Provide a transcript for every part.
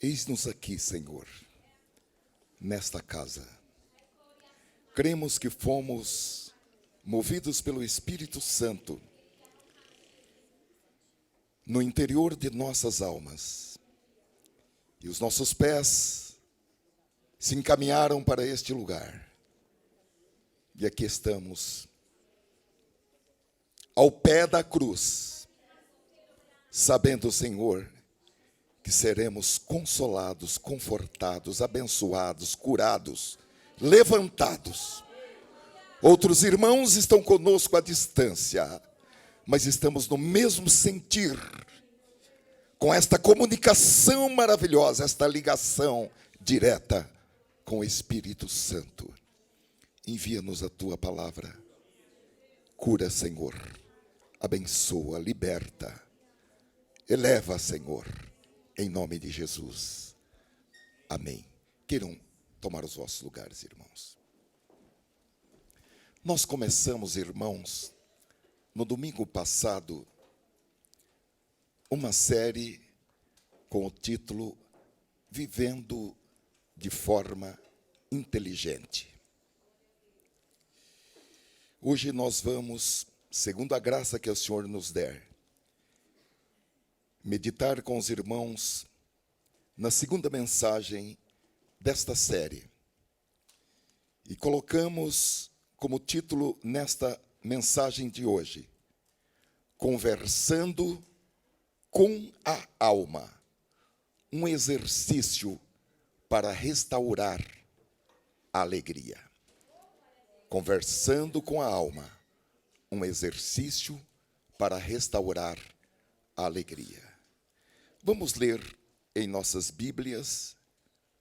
Eis-nos aqui, Senhor, nesta casa. Cremos que fomos movidos pelo Espírito Santo no interior de nossas almas. E os nossos pés se encaminharam para este lugar. E aqui estamos, ao pé da cruz, sabendo, Senhor, que seremos consolados, confortados, abençoados, curados, levantados. Outros irmãos estão conosco à distância, mas estamos no mesmo sentir, com esta comunicação maravilhosa, esta ligação direta com o Espírito Santo. Envia-nos a tua palavra. Cura, Senhor. Abençoa, liberta. Eleva, Senhor, em nome de Jesus. Amém. Queiram tomar os vossos lugares, irmãos. Nós começamos, irmãos, no domingo passado, uma série com o título Vivendo de Forma Inteligente. Hoje nós vamos, segundo a graça que o Senhor nos der, meditar com os irmãos na segunda mensagem desta série. E colocamos como título nesta mensagem de hoje, Conversando com a Alma, um exercício para restaurar a alegria. Conversando com a alma, um exercício para restaurar a alegria. Vamos ler em nossas Bíblias,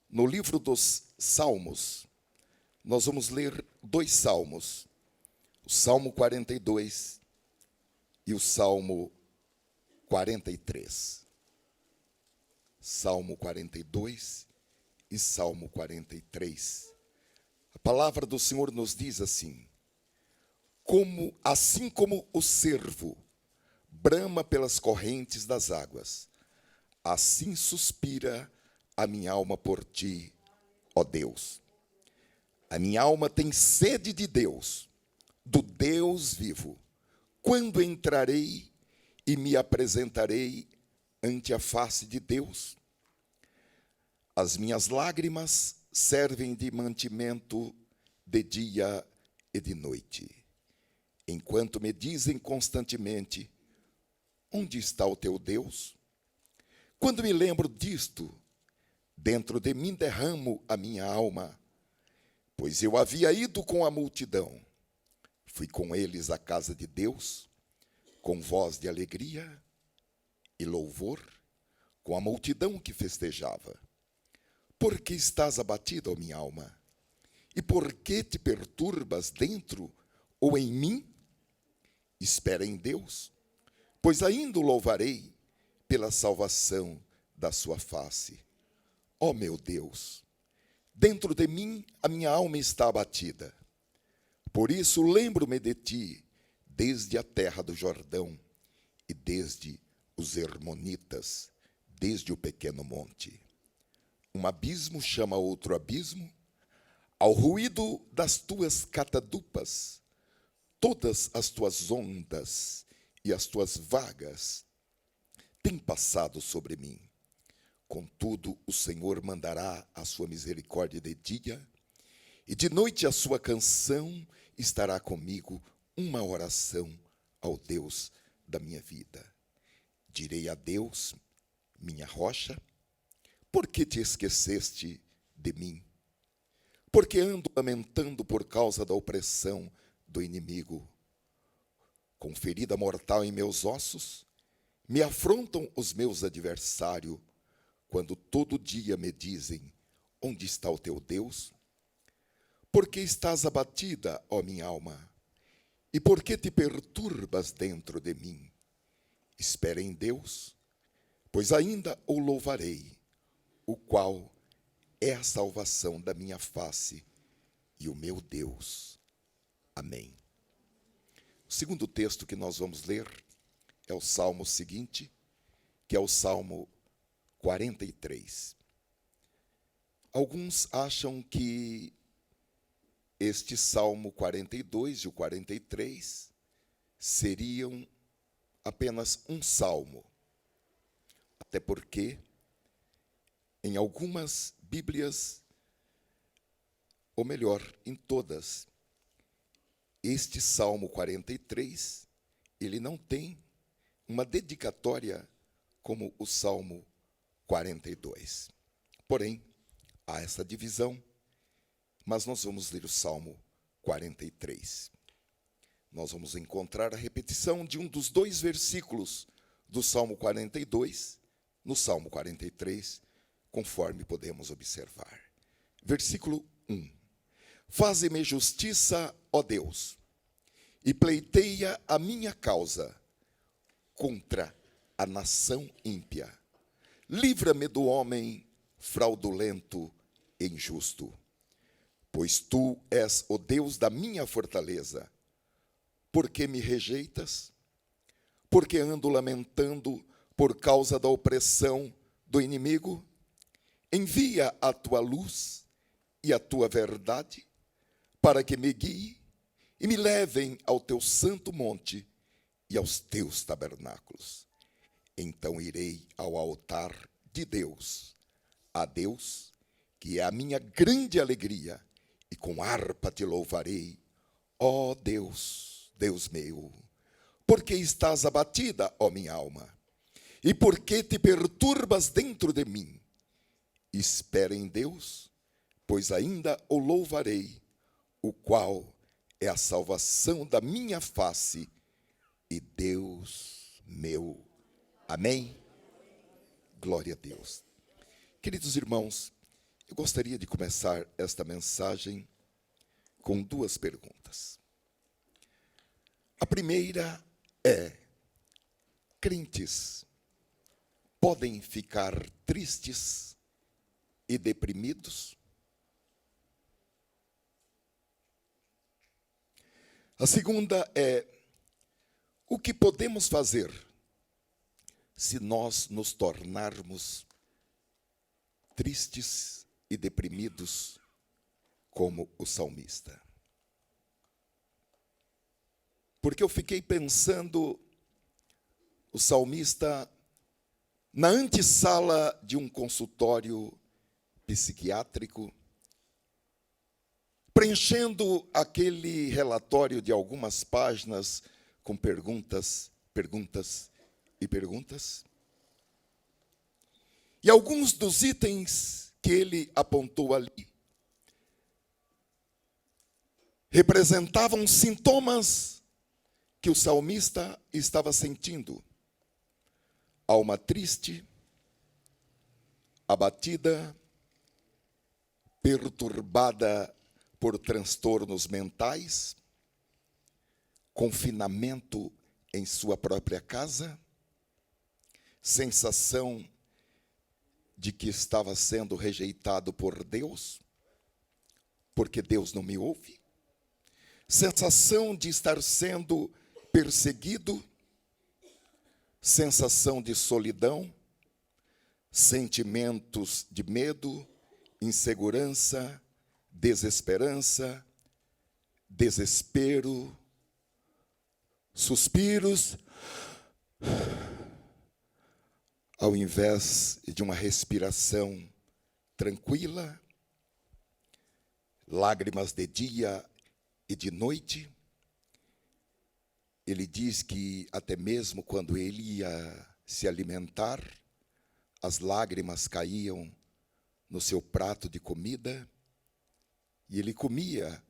no livro dos Salmos. Nós vamos ler 2 salmos, o Salmo 42 e o Salmo 43. Salmo 42 e Salmo 43. A palavra do Senhor nos diz assim: assim como o cervo brama pelas correntes das águas, assim suspira a minha alma por ti, ó Deus. A minha alma tem sede de Deus, do Deus vivo. Quando entrarei e me apresentarei ante a face de Deus? As minhas lágrimas servem de mantimento de dia e de noite, enquanto me dizem constantemente: onde está o teu Deus? Quando me lembro disto, dentro de mim derramo a minha alma, pois eu havia ido com a multidão. Fui com eles à casa de Deus, com voz de alegria e louvor, com a multidão que festejava. Por que estás abatida, ó minha alma? E por que te perturbas dentro ou em mim? Espera em Deus, pois ainda o louvarei pela salvação da sua face. Ó meu Deus, dentro de mim a minha alma está abatida. Por isso lembro-me de ti desde a terra do Jordão e desde os Hermonitas, desde o pequeno monte. Um abismo chama outro abismo, ao ruído das tuas catadupas, todas as tuas ondas e as tuas vagas têm passado sobre mim. Contudo, o Senhor mandará a sua misericórdia de dia, e de noite a sua canção estará comigo, uma oração ao Deus da minha vida. Direi a Deus, minha rocha: por que te esqueceste de mim? Porque ando lamentando por causa da opressão do inimigo. Com ferida mortal em meus ossos, me afrontam os meus adversários, quando todo dia me dizem: onde está o teu Deus? Por que estás abatida, ó minha alma? E por que te perturbas dentro de mim? Espera em Deus, pois ainda o louvarei, o qual é a salvação da minha face e o meu Deus. Amém. O segundo texto que nós vamos ler é o salmo seguinte, que é o Salmo 43. Alguns acham que este Salmo 42 e o 43 seriam apenas um salmo. Até porque, em algumas Bíblias, ou melhor, em todas, este Salmo 43, ele não tem uma dedicatória como o Salmo 42. Porém, há essa divisão, mas nós vamos ler o Salmo 43. Nós vamos encontrar a repetição de um dos 2 versículos do Salmo 42, no Salmo 43, conforme podemos observar. Versículo 1. Faze-me justiça, ó Deus, e pleiteia a minha causa contra a nação ímpia. Livra-me do homem fraudulento e injusto, pois tu és o Deus da minha fortaleza. Por que me rejeitas? Porque ando lamentando por causa da opressão do inimigo? Envia a tua luz e a tua verdade, para que me guie e me levem ao teu santo monte e aos teus tabernáculos. Então irei ao altar de Deus, a Deus, que é a minha grande alegria, e com harpa te louvarei, ó Deus, Deus meu. Porque estás abatida, ó minha alma, e por que te perturbas dentro de mim? Espera em Deus, pois ainda o louvarei, o qual é a salvação da minha face e Deus meu. Amém? Glória a Deus. Queridos irmãos, eu gostaria de começar esta mensagem com 2 perguntas. A primeira é: crentes podem ficar tristes e deprimidos? A segunda é: o que podemos fazer se nós nos tornarmos tristes e deprimidos como o salmista? Porque eu fiquei pensando, o salmista, na antessala de um consultório psiquiátrico, preenchendo aquele relatório de algumas páginas com perguntas. E alguns dos itens que ele apontou ali representavam sintomas que o salmista estava sentindo. Alma triste, abatida, perturbada por transtornos mentais, confinamento em sua própria casa, sensação de que estava sendo rejeitado por Deus, porque Deus não me ouve, sensação de estar sendo perseguido, sensação de solidão, sentimentos de medo, insegurança, desesperança, desespero, suspiros, ao invés de uma respiração tranquila, lágrimas de dia e de noite. Ele diz que até mesmo quando ele ia se alimentar, as lágrimas caíam no seu prato de comida, e ele comia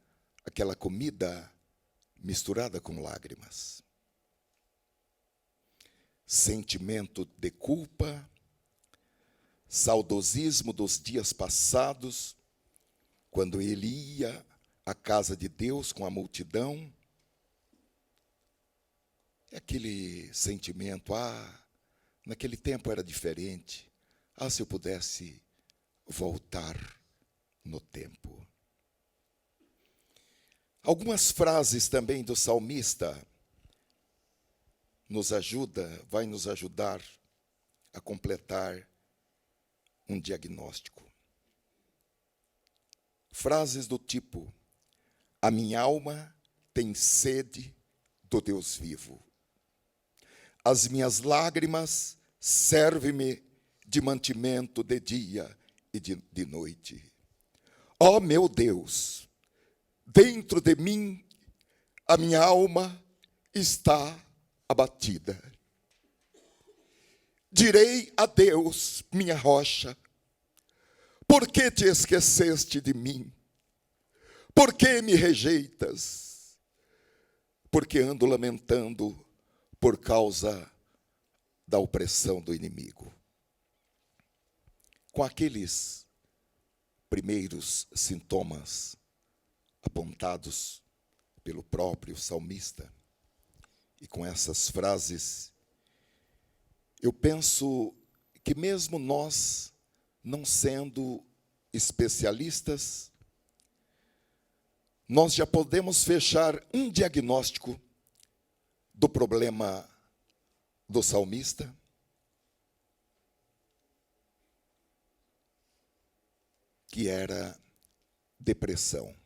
aquela comida misturada com lágrimas. Sentimento de culpa, saudosismo dos dias passados, quando ele ia à casa de Deus com a multidão. É aquele sentimento, naquele tempo era diferente. Se eu pudesse voltar no tempo. Algumas frases também do salmista vai nos ajudar a completar um diagnóstico. frases do tipo: a minha alma tem sede do Deus vivo. As minhas lágrimas servem-me de mantimento de dia e de noite. Ó meu Deus, dentro de mim a minha alma está abatida. Direi a Deus, minha rocha: por que te esqueceste de mim? Por que me rejeitas? Porque ando lamentando por causa da opressão do inimigo. Com aqueles primeiros sintomas apontados pelo próprio salmista, e com essas frases, eu penso que mesmo nós, não sendo especialistas, nós já podemos fechar um diagnóstico do problema do salmista, que era depressão.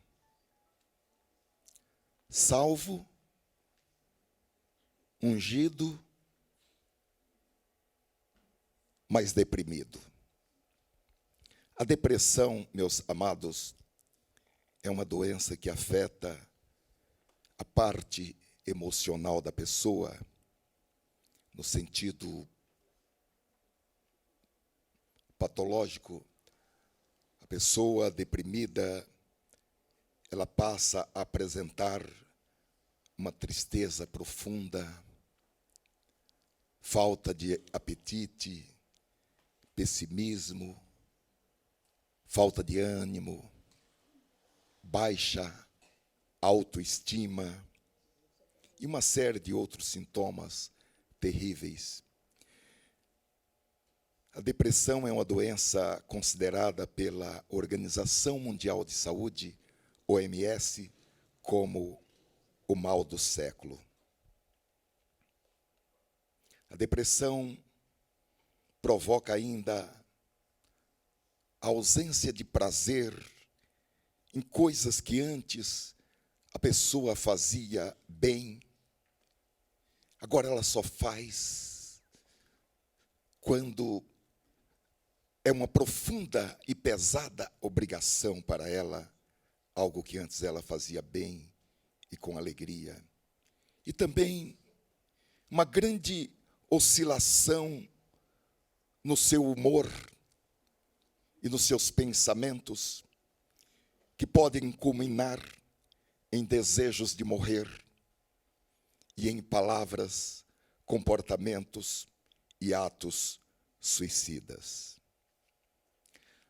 Salvo, ungido, mas deprimido. A depressão, meus amados, é uma doença que afeta a parte emocional da pessoa, no sentido patológico. A pessoa deprimida, ela passa a apresentar uma tristeza profunda, falta de apetite, pessimismo, falta de ânimo, baixa autoestima e uma série de outros sintomas terríveis. A depressão é uma doença considerada pela Organização Mundial de Saúde, OMS, como o mal do século. A depressão provoca ainda a ausência de prazer em coisas que antes a pessoa fazia bem, agora ela só faz quando é uma profunda e pesada obrigação para ela, algo que antes ela fazia bem e com alegria. E também uma grande oscilação no seu humor e nos seus pensamentos, que podem culminar em desejos de morrer e em palavras, comportamentos e atos suicidas.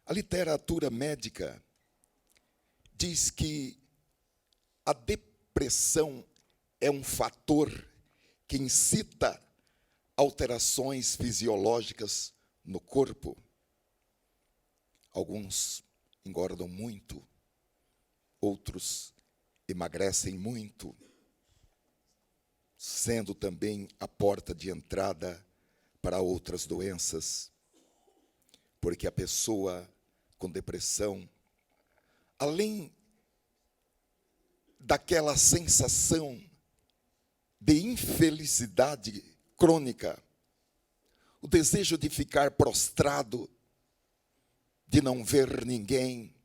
A literatura médica diz que a depressão é um fator que incita alterações fisiológicas no corpo. Alguns engordam muito, outros emagrecem muito, sendo também a porta de entrada para outras doenças, porque a pessoa com depressão, além daquela sensação de infelicidade crônica, o desejo de ficar prostrado, de não ver ninguém,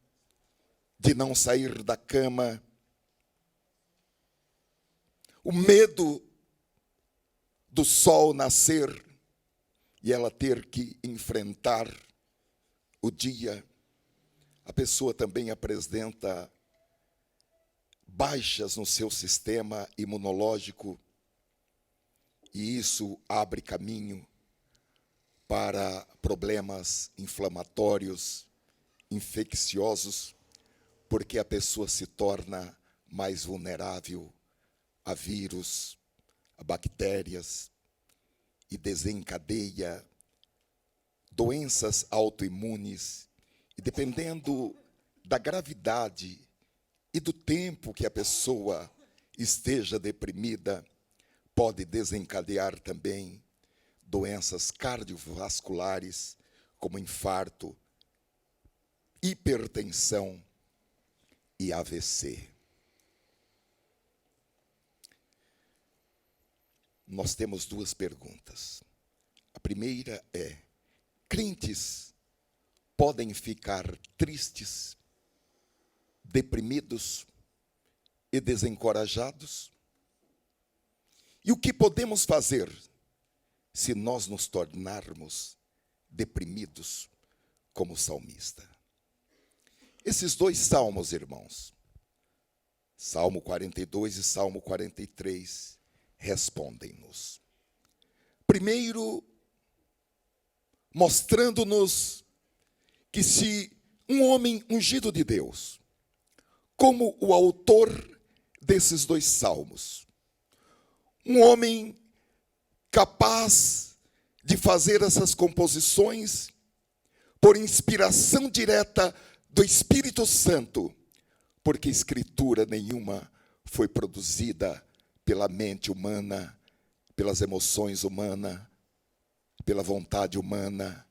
de não sair da cama, o medo do sol nascer e ela ter que enfrentar o dia, a pessoa também apresenta baixas no seu sistema imunológico, e isso abre caminho para problemas inflamatórios, infecciosos, porque a pessoa se torna mais vulnerável a vírus, a bactérias, e desencadeia doenças autoimunes, e dependendo da gravidade e do tempo que a pessoa esteja deprimida, pode desencadear também doenças cardiovasculares, como infarto, hipertensão e AVC. Nós temos duas perguntas. A primeira é: crentes podem ficar tristes, deprimidos e desencorajados? E o que podemos fazer se nós nos tornarmos deprimidos como o salmista? Esses dois salmos, irmãos, Salmo 42 e Salmo 43, respondem-nos. Primeiro, mostrando-nos que se um homem ungido de Deus, como o autor desses dois salmos, um homem capaz de fazer essas composições por inspiração direta do Espírito Santo, porque escritura nenhuma foi produzida pela mente humana, pelas emoções humanas, pela vontade humana,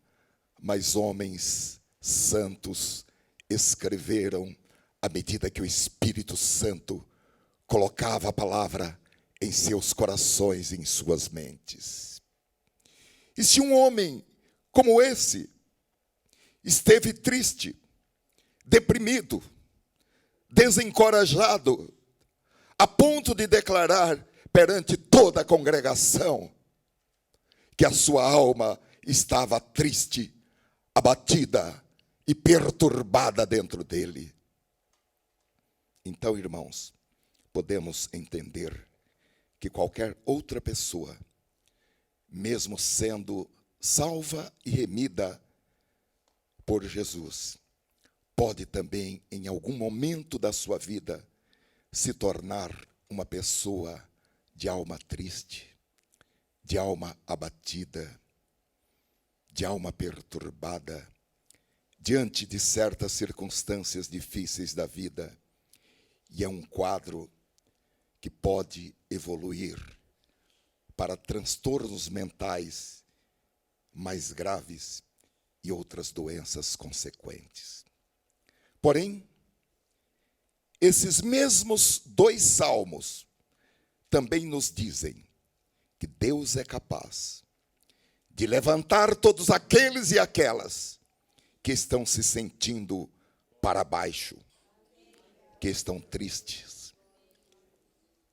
mas homens santos escreveram à medida que o Espírito Santo colocava a palavra em seus corações e em suas mentes. E se um homem como esse esteve triste, deprimido, desencorajado, a ponto de declarar perante toda a congregação que a sua alma estava triste, abatida e perturbada dentro dele. Então, irmãos, podemos entender que qualquer outra pessoa, mesmo sendo salva e remida por Jesus, pode também, em algum momento da sua vida, se tornar uma pessoa de alma triste, de alma abatida, de alma perturbada, diante de certas circunstâncias difíceis da vida. E é um quadro que pode evoluir para transtornos mentais mais graves e outras doenças consequentes. Porém, esses mesmos dois salmos também nos dizem que Deus é capaz de levantar todos aqueles e aquelas que estão se sentindo para baixo, que estão tristes,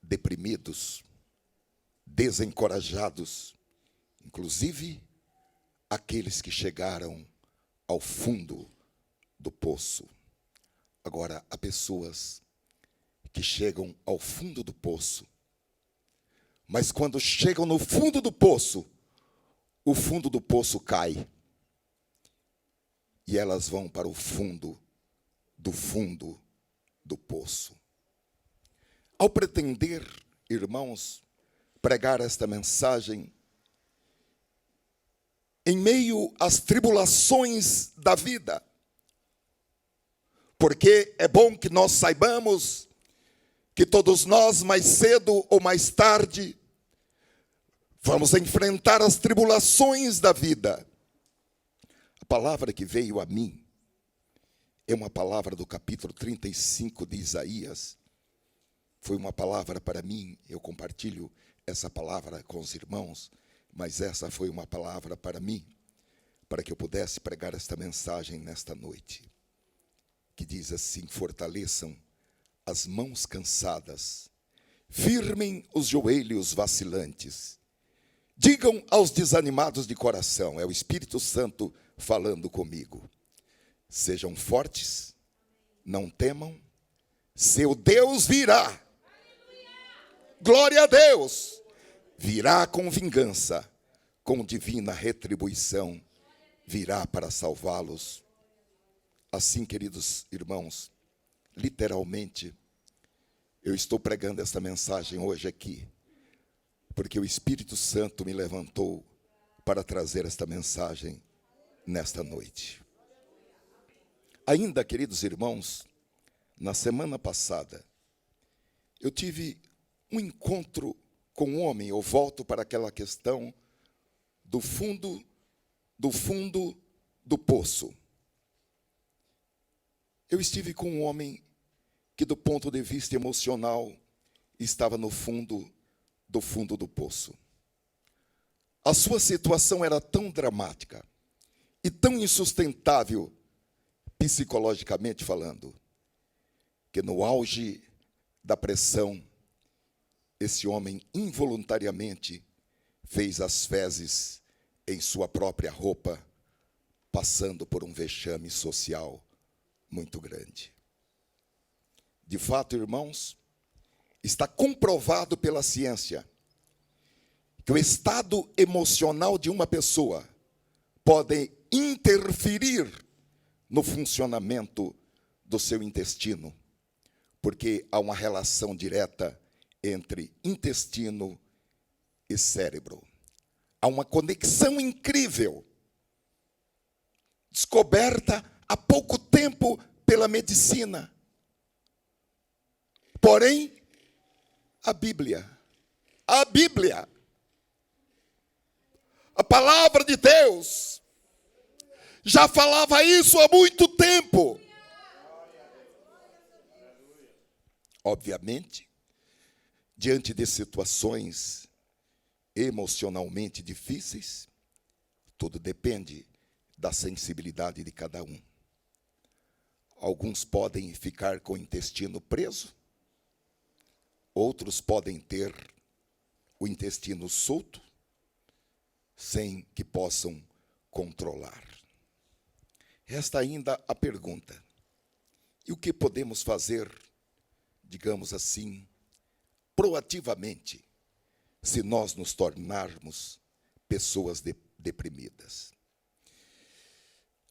deprimidos, desencorajados, inclusive aqueles que chegaram ao fundo do poço. Agora, há pessoas que chegam ao fundo do poço, mas quando chegam no fundo do poço, o fundo do poço cai. E elas vão para o fundo do poço. Ao pretender, irmãos, pregar esta mensagem, em meio às tribulações da vida, porque é bom que nós saibamos que todos nós, mais cedo ou mais tarde, vamos enfrentar as tribulações da vida. A palavra que veio a mim é uma palavra do capítulo 35 de Isaías. Foi uma palavra para mim, eu compartilho essa palavra com os irmãos, mas essa foi uma palavra para mim, para que eu pudesse pregar esta mensagem nesta noite, que diz assim: fortaleçam as mãos cansadas, firmem os joelhos vacilantes, digam aos desanimados de coração, é o Espírito Santo falando comigo, sejam fortes, não temam, seu Deus virá. Glória a Deus! Virá com vingança, com divina retribuição, virá para salvá-los. Assim, queridos irmãos, literalmente, eu estou pregando esta mensagem hoje aqui, porque o Espírito Santo me levantou para trazer esta mensagem nesta noite. Ainda, queridos irmãos, na semana passada, eu tive um encontro com um homem. Eu volto para aquela questão do fundo do poço. Eu estive com um homem que do ponto de vista emocional estava no fundo do poço. A sua situação era tão dramática e tão insustentável, psicologicamente falando, que no auge da pressão, esse homem involuntariamente fez as fezes em sua própria roupa, passando por um vexame social muito grande. De fato, irmãos, está comprovado pela ciência que o estado emocional de uma pessoa pode interferir no funcionamento do seu intestino, porque há uma relação direta entre intestino e cérebro. Há uma conexão incrível, descoberta há pouco tempo pela medicina. Porém, a Bíblia, a palavra de Deus, já falava isso há muito tempo. Obviamente, diante de situações emocionalmente difíceis, tudo depende da sensibilidade de cada um. Alguns podem ficar com o intestino preso, outros podem ter o intestino solto, sem que possam controlar. Resta ainda a pergunta: e o que podemos fazer, digamos assim, proativamente, se nós nos tornarmos pessoas deprimidas?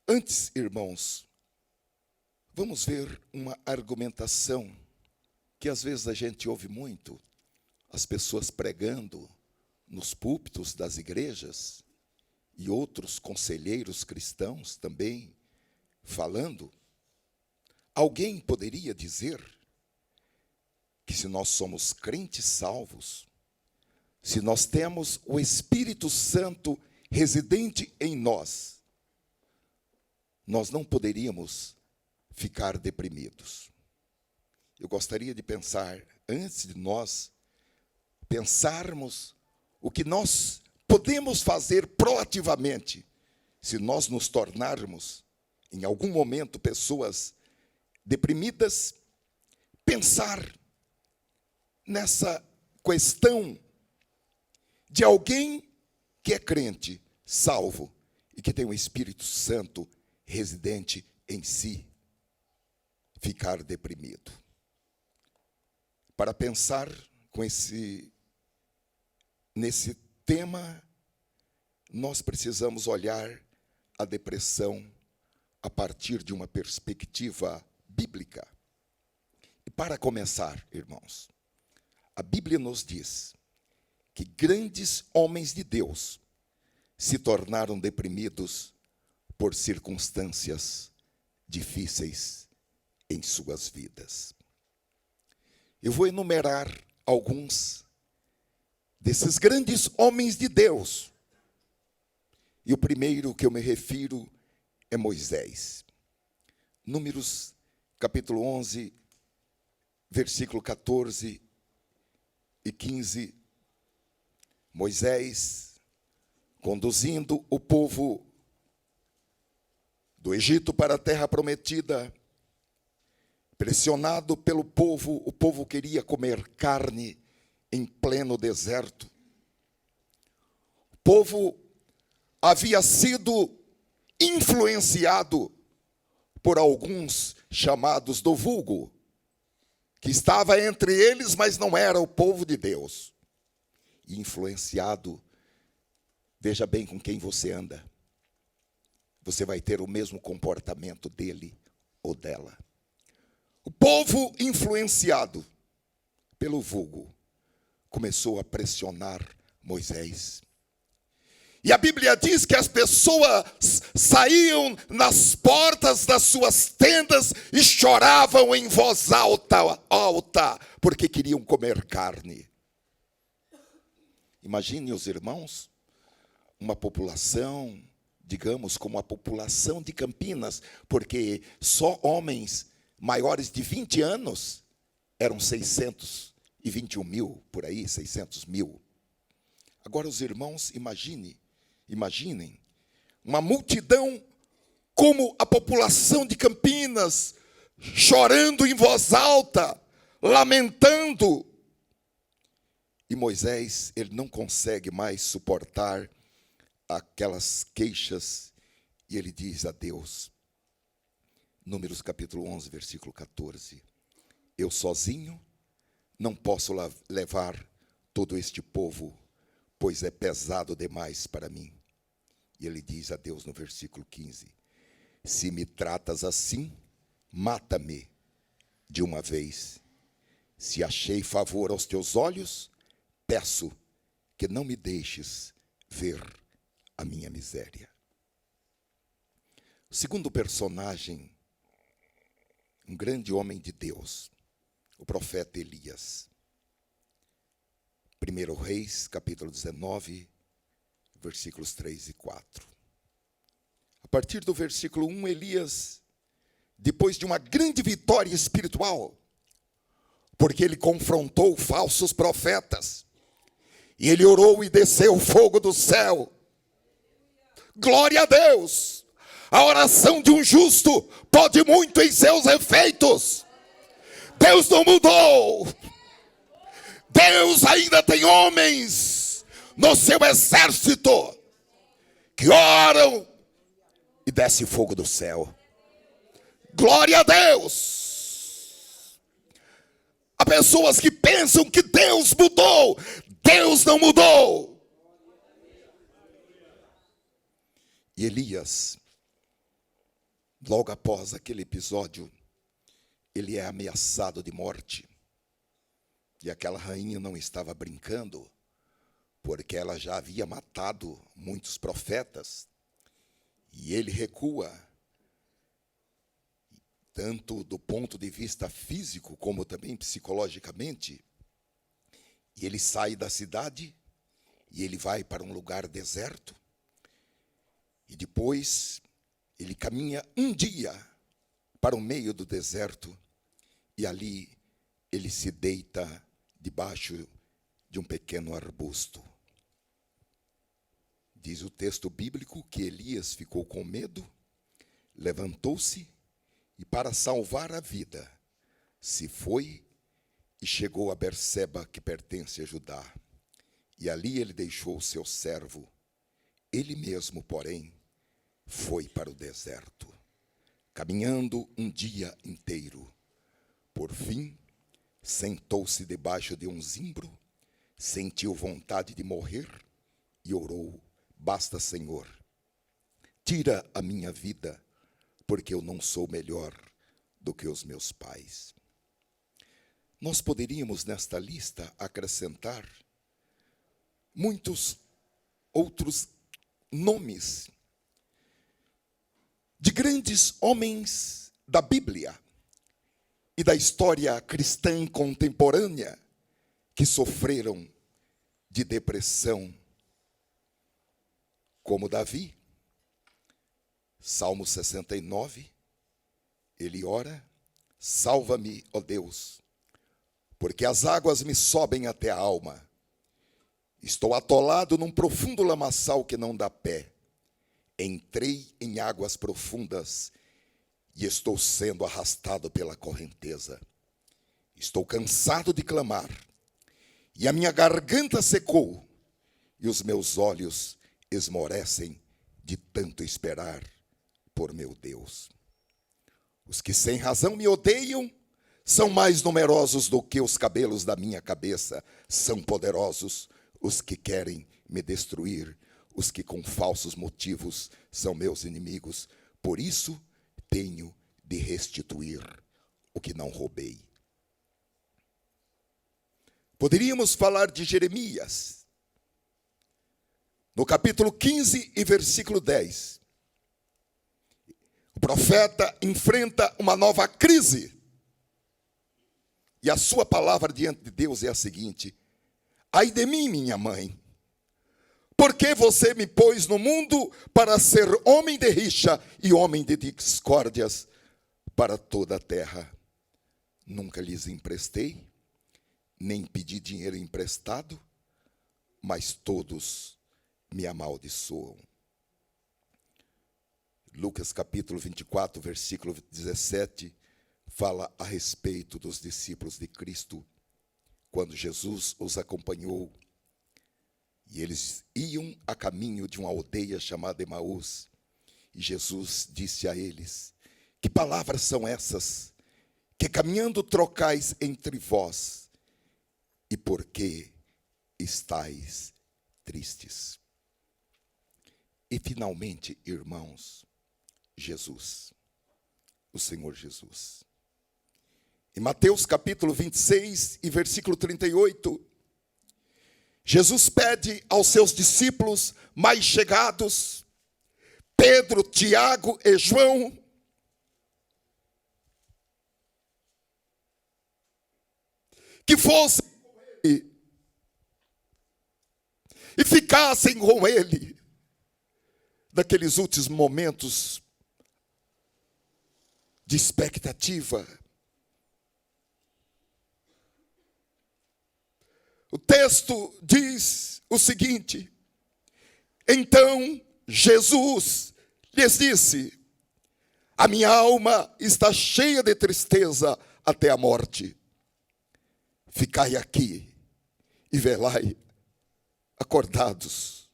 Antes, irmãos, vamos ver uma argumentação que às vezes a gente ouve muito, as pessoas pregando nos púlpitos das igrejas e outros conselheiros cristãos também falando. Alguém poderia dizer que se nós somos crentes salvos, se nós temos o Espírito Santo residente em nós, nós não poderíamos ficar deprimidos. Eu gostaria de pensar, antes de nós pensarmos o que nós podemos fazer proativamente, se nós nos tornarmos, em algum momento, pessoas deprimidas, pensar nessa questão de alguém que é crente, salvo, e que tem o Espírito Santo residente em si, ficar deprimido. Para pensar nesse tema, nós precisamos olhar a depressão a partir de uma perspectiva bíblica. E para começar, irmãos, a Bíblia nos diz que grandes homens de Deus se tornaram deprimidos por circunstâncias difíceis em suas vidas. Eu vou enumerar alguns desses grandes homens de Deus. E o primeiro que eu me refiro é Moisés. Números, capítulo 11, versículo 14 e 15. Moisés, conduzindo o povo do Egito para a terra prometida, pressionado pelo povo, o povo queria comer carne em pleno deserto. O povo havia sido influenciado por alguns chamados do vulgo, que estava entre eles, mas não era o povo de Deus. E influenciado, veja bem com quem você anda. Você vai ter o mesmo comportamento dele ou dela. O povo influenciado pelo vulgo começou a pressionar Moisés. E a Bíblia diz que as pessoas saíam nas portas das suas tendas e choravam em voz alta, porque queriam comer carne. Imagine os irmãos, uma população, digamos, como a população de Campinas, porque só homens maiores de 20 anos eram 621 mil, por aí, 600 mil. Agora os irmãos, imaginem, uma multidão como a população de Campinas, chorando em voz alta, lamentando. E Moisés, ele não consegue mais suportar aquelas queixas, e ele diz a Deus, Números capítulo 11, versículo 14, eu sozinho não posso levar todo este povo, pois é pesado demais para mim. E ele diz a Deus no versículo 15, se me tratas assim, mata-me de uma vez. Se achei favor aos teus olhos, peço que não me deixes ver a minha miséria. O segundo personagem, um grande homem de Deus, o profeta Elias. 1 Reis, capítulo 19, versículos 3 e 4. A partir do versículo 1, Elias, depois de uma grande vitória espiritual, porque ele confrontou falsos profetas, e ele orou e desceu fogo do céu. Glória a Deus! A oração de um justo pode muito em seus efeitos. Deus não mudou. Deus ainda tem homens no seu exército que oram e desce fogo do céu. Glória a Deus! Há pessoas que pensam que Deus mudou. Deus não mudou. E Elias, logo após aquele episódio, ele é ameaçado de morte. E aquela rainha não estava brincando, porque ela já havia matado muitos profetas. E ele recua, tanto do ponto de vista físico, como também psicologicamente. E ele sai da cidade, e ele vai para um lugar deserto. E depois, ele caminha um dia para o meio do deserto, e ali ele se deita debaixo de um pequeno arbusto. Diz o texto bíblico que Elias ficou com medo, levantou-se e, para salvar a vida, se foi e chegou a Berseba, que pertence a Judá. E ali ele deixou o seu servo. Ele mesmo, porém, foi para o deserto, caminhando um dia inteiro. Por fim, sentou-se debaixo de um zimbro, sentiu vontade de morrer e orou: basta, Senhor, tira a minha vida, porque eu não sou melhor do que os meus pais. Nós poderíamos nesta lista acrescentar muitos outros nomes de grandes homens da Bíblia e da história cristã contemporânea que sofreram de depressão, como Davi. Salmo 69, ele ora: salva-me, ó Deus, porque as águas me sobem até a alma. Estou atolado num profundo lamaçal que não dá pé. Entrei em águas profundas e estou sendo arrastado pela correnteza. Estou cansado de clamar, e a minha garganta secou, e os meus olhos esmorecem de tanto esperar por meu Deus. Os que sem razão me odeiam são mais numerosos do que os cabelos da minha cabeça. São poderosos os que querem me destruir, os que com falsos motivos são meus inimigos. Por isso tenho de restituir o que não roubei. Poderíamos falar de Jeremias, no capítulo 15 e versículo 10. O profeta enfrenta uma nova crise. E a sua palavra diante de Deus é a seguinte: ai de mim, minha mãe, porque você me pôs no mundo para ser homem de rixa e homem de discórdias, para toda a terra. Nunca lhes emprestei, nem pedi dinheiro emprestado, mas todos me amaldiçoam. Lucas capítulo 24, versículo 17, fala a respeito dos discípulos de Cristo, quando Jesus os acompanhou, e eles iam a caminho de uma aldeia chamada Emaús, e Jesus disse a eles: que palavras são essas, que caminhando trocais entre vós, e por que estáis tristes? E finalmente, irmãos, Jesus, o Senhor Jesus. Em Mateus capítulo 26 e versículo 38, Jesus pede aos seus discípulos mais chegados, Pedro, Tiago e João, que fossem com ele e ficassem com ele naqueles últimos momentos de expectativa. O texto diz o seguinte: então Jesus lhes disse: a minha alma está cheia de tristeza até a morte. Ficai aqui e velai acordados.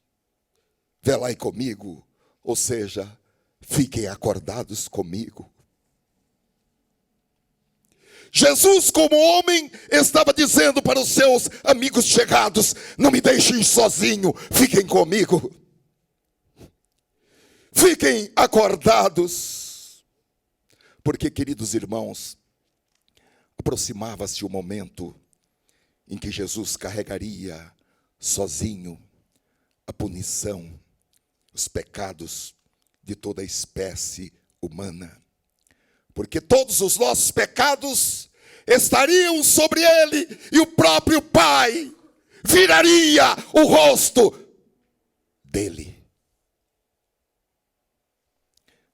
Velai comigo, ou seja, fiquem acordados comigo. Jesus, como homem, estava dizendo para os seus amigos chegados: não me deixem sozinho, fiquem comigo. Fiquem acordados. Porque, queridos irmãos, aproximava-se o momento em que Jesus carregaria sozinho a punição, os pecados de toda a espécie humana. Porque todos os nossos pecados estariam sobre ele, e o próprio Pai viraria o rosto dele.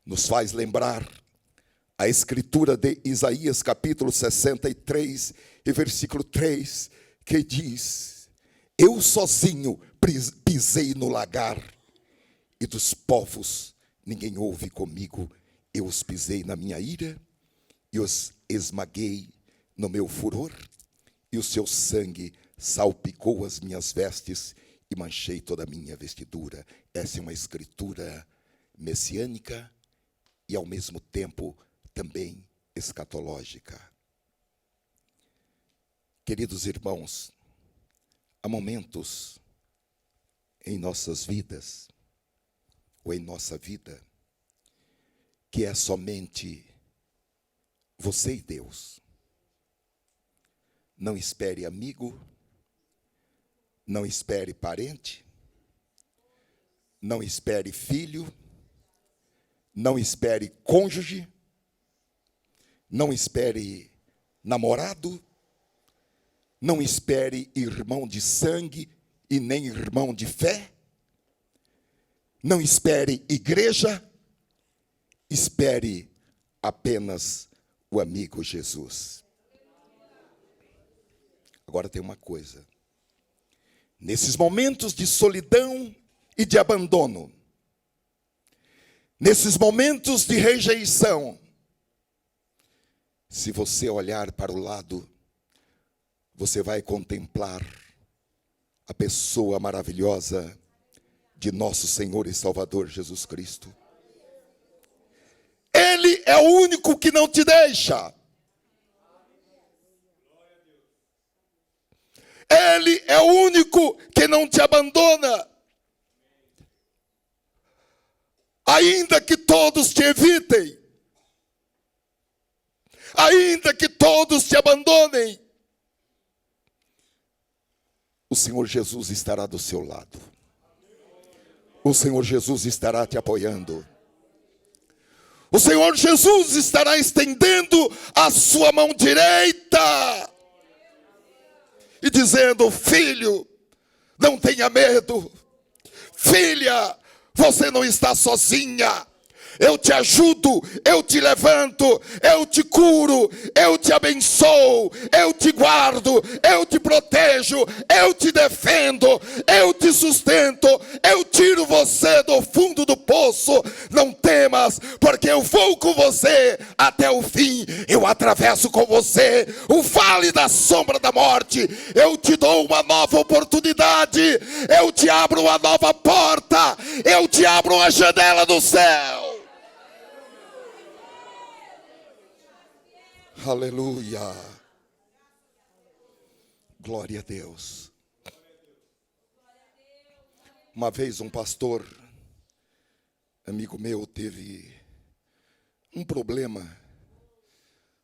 Nos faz lembrar a escritura de Isaías capítulo 63 e versículo 3, que diz: eu sozinho pisei no lagar, e dos povos ninguém houve comigo. Eu os pisei na minha ira, e os esmaguei no meu furor, e o seu sangue salpicou as minhas vestes, e manchei toda a minha vestidura. Essa é uma escritura messiânica, e ao mesmo tempo também escatológica. Queridos irmãos, há momentos em nossas vidas, ou em nossa vida, que é somente você e Deus. Não espere amigo, não espere parente, não espere filho, não espere cônjuge, não espere namorado, não espere irmão de sangue e nem irmão de fé, não espere igreja, espere apenas o amigo Jesus. Agora tem uma coisa: nesses momentos de solidão e de abandono, nesses momentos de rejeição, se você olhar para o lado, você vai contemplar a pessoa maravilhosa de nosso Senhor e Salvador Jesus Cristo. Ele é o único que não te deixa. Ele é o único que não te abandona. Ainda que todos te evitem, ainda que todos te abandonem, o Senhor Jesus estará do seu lado. O Senhor Jesus estará te apoiando. O Senhor Jesus estará estendendo a sua mão direita e dizendo: filho, não tenha medo. Filha, você não está sozinha. eu te ajudo, eu te levanto, eu te curo, eu te abençoo, eu te guardo, eu te protejo, eu te defendo, eu te sustento, eu tiro você do fundo do poço. Não temas, porque eu vou com você até o fim, eu atravesso com você o vale da sombra da morte, eu te dou uma nova oportunidade, eu te abro uma nova porta, eu te abro uma janela do céu. Aleluia. Glória a Deus. Uma vez um pastor, amigo meu, teve um problema.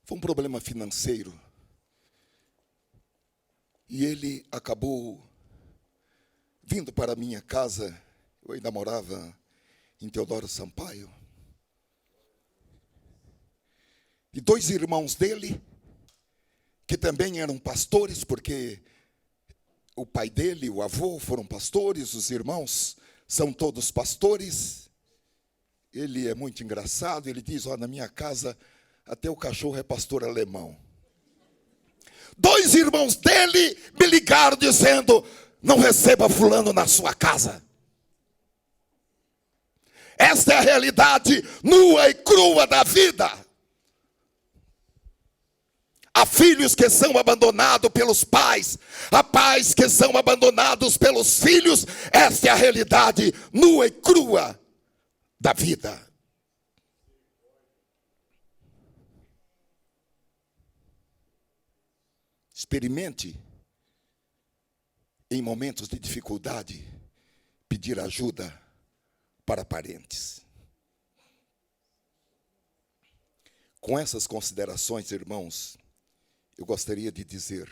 Foi um problema financeiro. E ele acabou vindo para a minha casa. Eu ainda morava em Teodoro Sampaio. E 2 irmãos dele, que também eram pastores, porque o pai dele, o avô, foram pastores, os irmãos são todos pastores. Ele é muito engraçado, ele diz, na minha casa até o cachorro é pastor alemão. 2 irmãos dele me ligaram dizendo, não receba fulano na sua casa. Esta é a realidade nua e crua da vida. Há filhos que são abandonados pelos pais, há pais que são abandonados pelos filhos. Esta é a realidade nua e crua da vida. Experimente, em momentos de dificuldade, pedir ajuda para parentes. Com essas considerações, irmãos, eu gostaria de dizer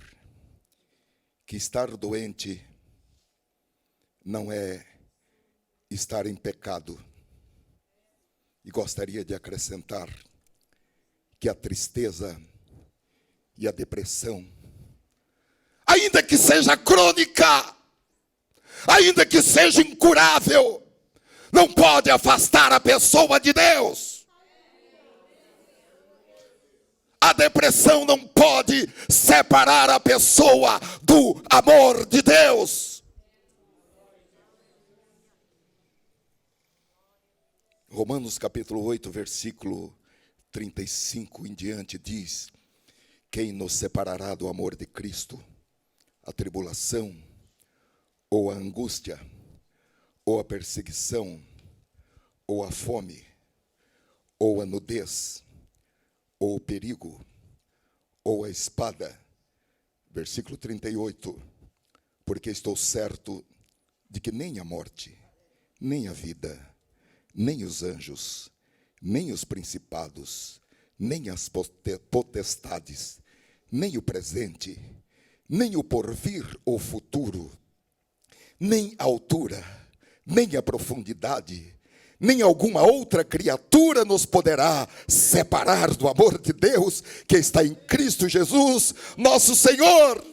que estar doente não é estar em pecado. E gostaria de acrescentar que a tristeza e a depressão, ainda que seja crônica, ainda que seja incurável, não pode afastar a pessoa de Deus. A depressão não pode separar a pessoa do amor de Deus. Romanos capítulo 8, versículo 35 em diante diz: quem nos separará do amor de Cristo? A tribulação, ou a angústia, ou a perseguição, ou a fome, ou a nudez, ou o perigo, ou a espada. Versículo 38, porque estou certo de que nem a morte, nem a vida, nem os anjos, nem os principados, nem as potestades, nem o presente, nem o porvir ou futuro, nem a altura, nem a profundidade, nem alguma outra criatura nos poderá separar do amor de Deus que está em Cristo Jesus, nosso Senhor.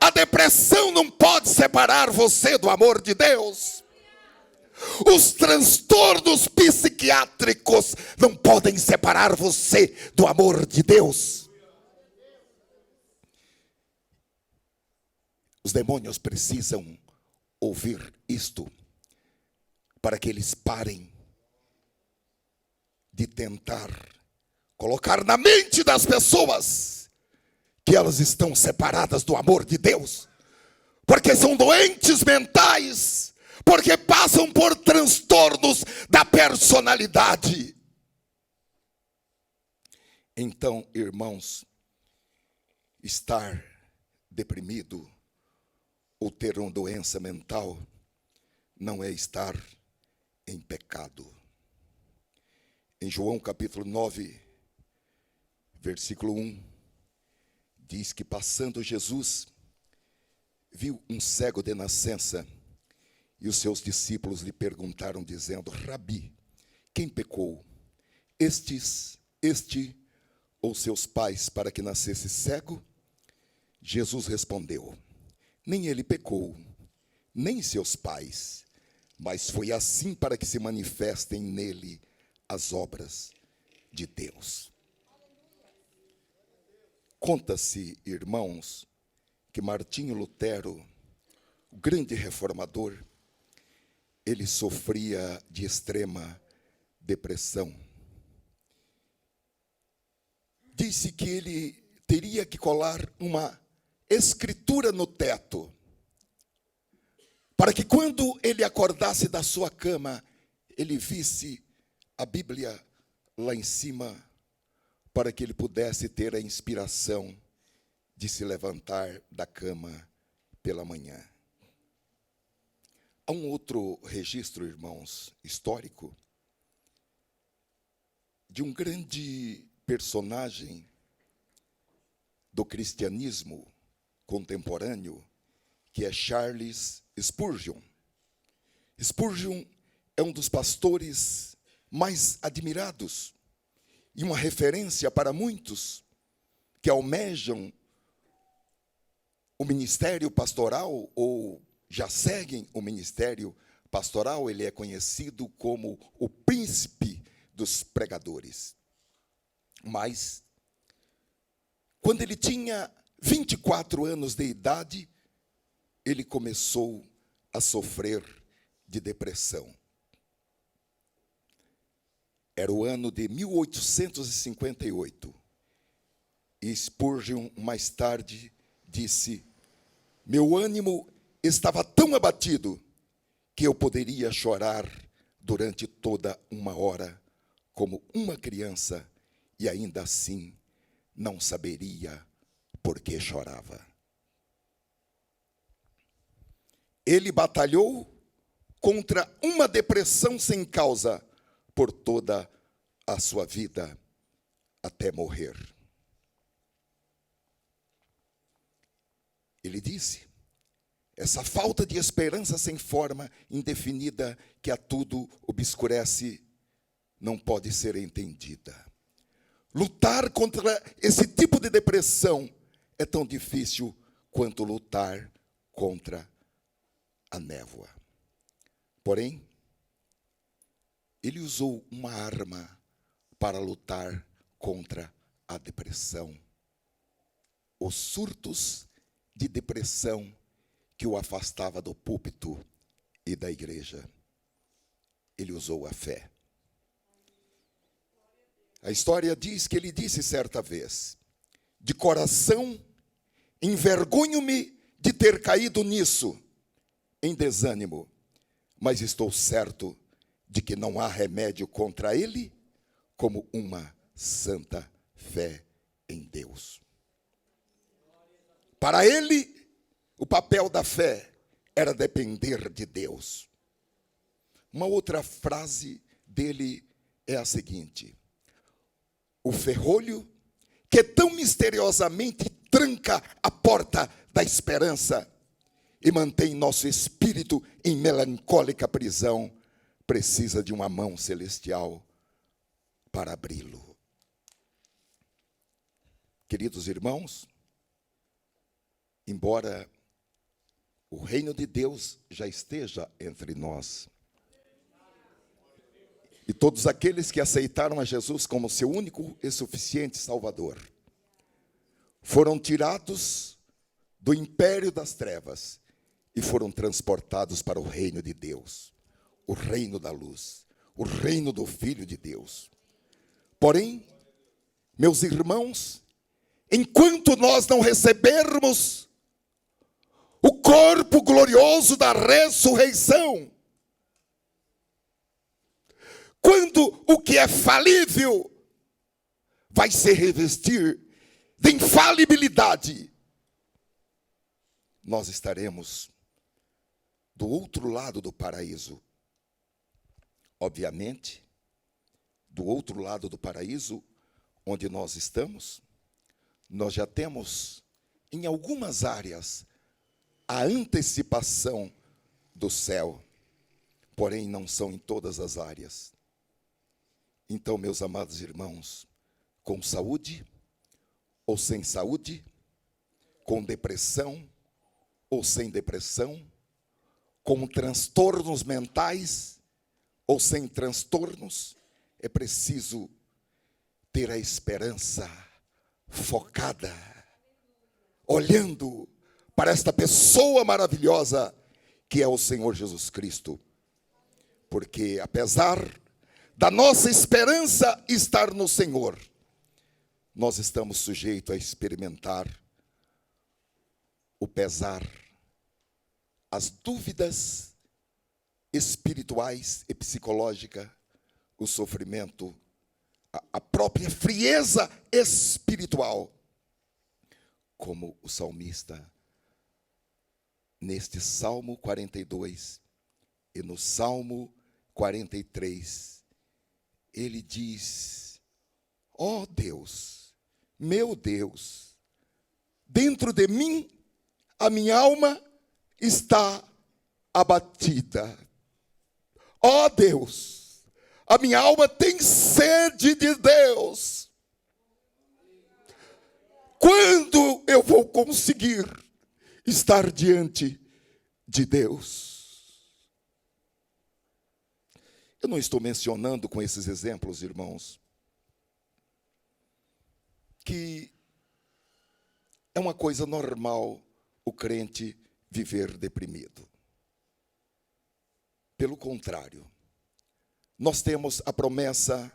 A depressão não pode separar você do amor de Deus. Os transtornos psiquiátricos não podem separar você do amor de Deus. Os demônios precisam ouvir isto, para que eles parem de tentar colocar na mente das pessoas que elas estão separadas do amor de Deus, porque são doentes mentais, porque passam por transtornos da personalidade. Então, irmãos, estar deprimido ou ter uma doença mental não é estar em pecado. Em João capítulo 9, versículo 1, diz que passando Jesus, viu um cego de nascença, e os seus discípulos lhe perguntaram, dizendo: Rabi, quem pecou? Este ou seus pais, para que nascesse cego? Jesus respondeu: nem ele pecou, nem seus pais, mas foi assim para que se manifestem nele as obras de Deus. Conta-se, irmãos, que Martinho Lutero, o grande reformador, ele sofria de extrema depressão. Disse que ele teria que colar uma escritura no teto, para que quando ele acordasse da sua cama, ele visse a Bíblia lá em cima, para que ele pudesse ter a inspiração de se levantar da cama pela manhã. Há um outro registro, irmãos, histórico, de um grande personagem do cristianismo contemporâneo, que é Charles Spurgeon. Spurgeon é um dos pastores mais admirados e uma referência para muitos que almejam o ministério pastoral ou já seguem o ministério pastoral. Ele é conhecido como o príncipe dos pregadores. Mas, quando ele tinha 24 anos de idade, ele começou a sofrer de depressão. Era o ano de 1858. E Spurgeon, mais tarde, disse: meu ânimo estava tão abatido que eu poderia chorar durante toda uma hora, como uma criança, e ainda assim não saberia por que chorava. Ele batalhou contra uma depressão sem causa por toda a sua vida, até morrer. Ele disse: essa falta de esperança sem forma, indefinida, que a tudo obscurece, não pode ser entendida. Lutar contra esse tipo de depressão é tão difícil quanto lutar contra a névoa. Porém, ele usou uma arma para lutar contra a depressão. Os surtos de depressão que o afastava do púlpito e da igreja. Ele usou a fé. A história diz que ele disse certa vez: de coração, envergonho-me de ter caído nisso, em desânimo, mas estou certo de que não há remédio contra ele, como uma santa fé em Deus. Para ele, o papel da fé era depender de Deus. Uma outra frase dele é a seguinte: o ferrolho que tão misteriosamente tranca a porta da esperança e mantém nosso espírito em melancólica prisão, precisa de uma mão celestial para abri-lo. Queridos irmãos, embora o reino de Deus já esteja entre nós, e todos aqueles que aceitaram a Jesus como seu único e suficiente Salvador, foram tirados do império das trevas e foram transportados para o reino de Deus, o reino da luz, o reino do Filho de Deus. Porém, meus irmãos, enquanto nós não recebermos o corpo glorioso da ressurreição, quando o que é falível vai se revestir de infalibilidade, nós estaremos do outro lado do paraíso. Obviamente, do outro lado do paraíso, onde nós estamos, nós já temos, em algumas áreas, a antecipação do céu, porém não são em todas as áreas. Então, meus amados irmãos, com saúde ou sem saúde, com depressão ou sem depressão, com transtornos mentais ou sem transtornos, é preciso ter a esperança focada, olhando para esta pessoa maravilhosa que é o Senhor Jesus Cristo. Porque apesar da nossa esperança estar no Senhor, nós estamos sujeitos a experimentar o pesar, as dúvidas espirituais e psicológicas, o sofrimento, a própria frieza espiritual, como o salmista, neste Salmo 42 e no Salmo 43, ele diz: ó Deus, meu Deus, dentro de mim a minha alma está abatida. Ó Deus, a minha alma tem sede de Deus. Quando eu vou conseguir estar diante de Deus? Eu não estou mencionando com esses exemplos, irmãos, que é uma coisa normal o crente viver deprimido. Pelo contrário, nós temos a promessa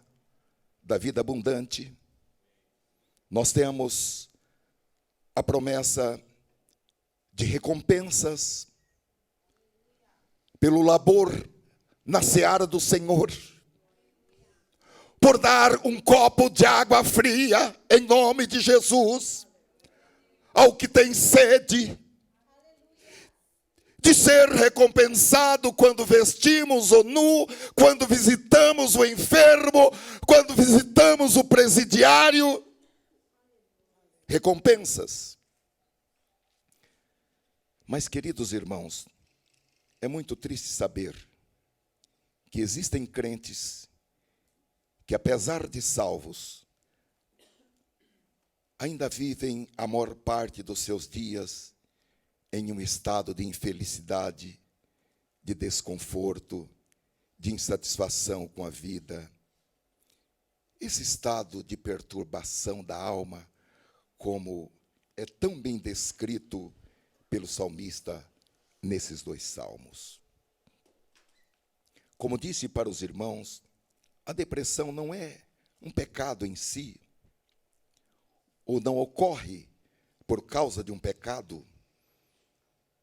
da vida abundante, nós temos a promessa de recompensas pelo labor na seara do Senhor, por dar um copo de água fria em nome de Jesus ao que tem sede, de ser recompensado quando vestimos o nu, quando visitamos o enfermo, quando visitamos o presidiário. Recompensas. Mas, queridos irmãos, é muito triste saber que existem crentes que, apesar de salvos, ainda vivem a maior parte dos seus dias em um estado de infelicidade, de desconforto, de insatisfação com a vida. Esse estado de perturbação da alma, como é tão bem descrito pelo salmista nesses 2 salmos. Como disse para os irmãos, a depressão não é um pecado em si, ou não ocorre por causa de um pecado,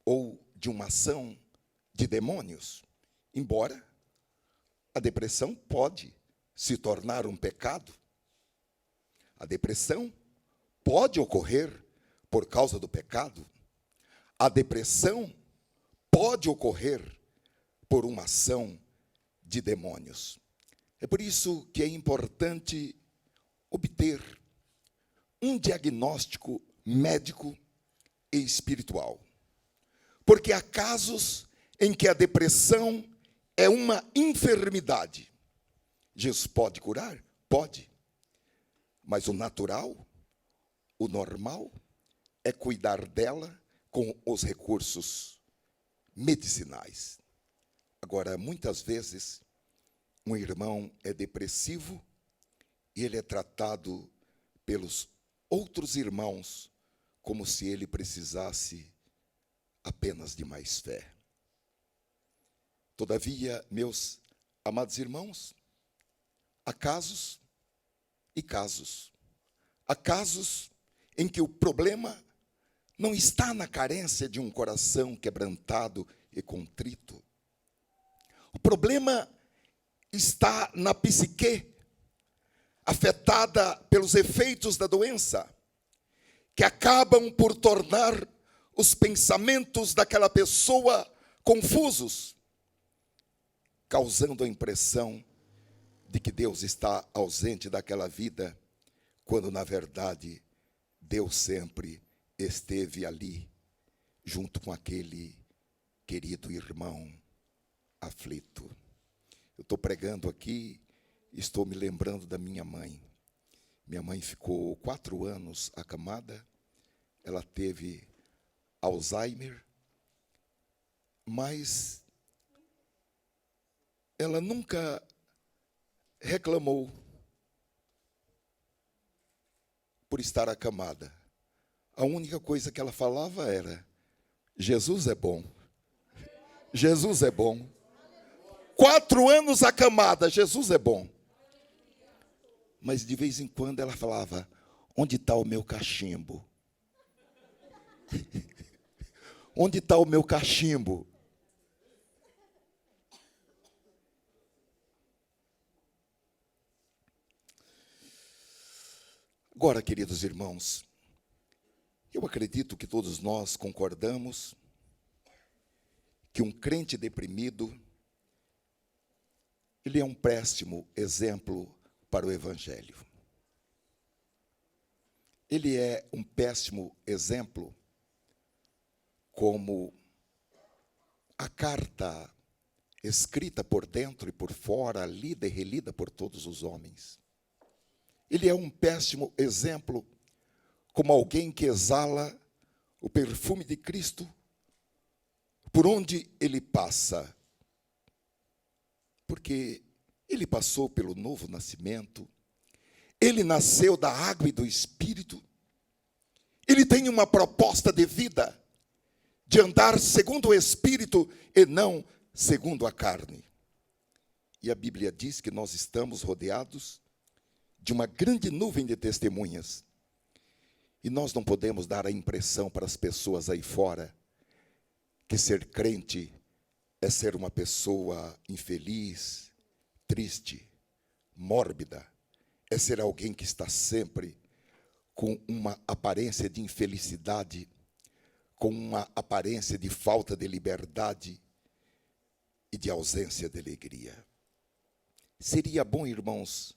ou de uma ação de demônios, embora a depressão pode se tornar um pecado. A depressão pode ocorrer por causa do pecado. A depressão pode ocorrer por uma ação de demônios. É por isso que é importante obter um diagnóstico médico e espiritual. Porque há casos em que a depressão é uma enfermidade. Jesus pode curar? Pode. Mas o natural, o normal, é cuidar dela com os recursos medicinais. Agora, muitas vezes, um irmão é depressivo e ele é tratado pelos outros irmãos como se ele precisasse apenas de mais fé. Todavia, meus amados irmãos, há casos e casos. Há casos em que o problema não está na carência de um coração quebrantado e contrito. O problema está na psique, afetada pelos efeitos da doença, que acabam por tornar os pensamentos daquela pessoa confusos, causando a impressão de que Deus está ausente daquela vida, quando na verdade Deus sempre esteve ali, junto com aquele querido irmão aflito. Eu estou pregando aqui, estou me lembrando da minha mãe. Minha mãe ficou 4 anos acamada, ela teve Alzheimer, mas ela nunca reclamou por estar acamada. A única coisa que ela falava era: Jesus é bom. Jesus é bom. 4 anos acamada, Jesus é bom. Mas de vez em quando ela falava: onde está o meu cachimbo? Onde está o meu cachimbo? Agora, queridos irmãos, eu acredito que todos nós concordamos que um crente deprimido, ele é um péssimo exemplo para o Evangelho. Ele é um péssimo exemplo como a carta escrita por dentro e por fora, lida e relida por todos os homens. Ele é um péssimo exemplo como alguém que exala o perfume de Cristo por onde ele passa. Porque ele passou pelo novo nascimento, ele nasceu da água e do Espírito, ele tem uma proposta de vida, de andar segundo o Espírito e não segundo a carne. E a Bíblia diz que nós estamos rodeados de uma grande nuvem de testemunhas. E nós não podemos dar a impressão para as pessoas aí fora que ser crente é ser uma pessoa infeliz, triste, mórbida. É ser alguém que está sempre com uma aparência de infelicidade, com uma aparência de falta de liberdade e de ausência de alegria. Seria bom, irmãos,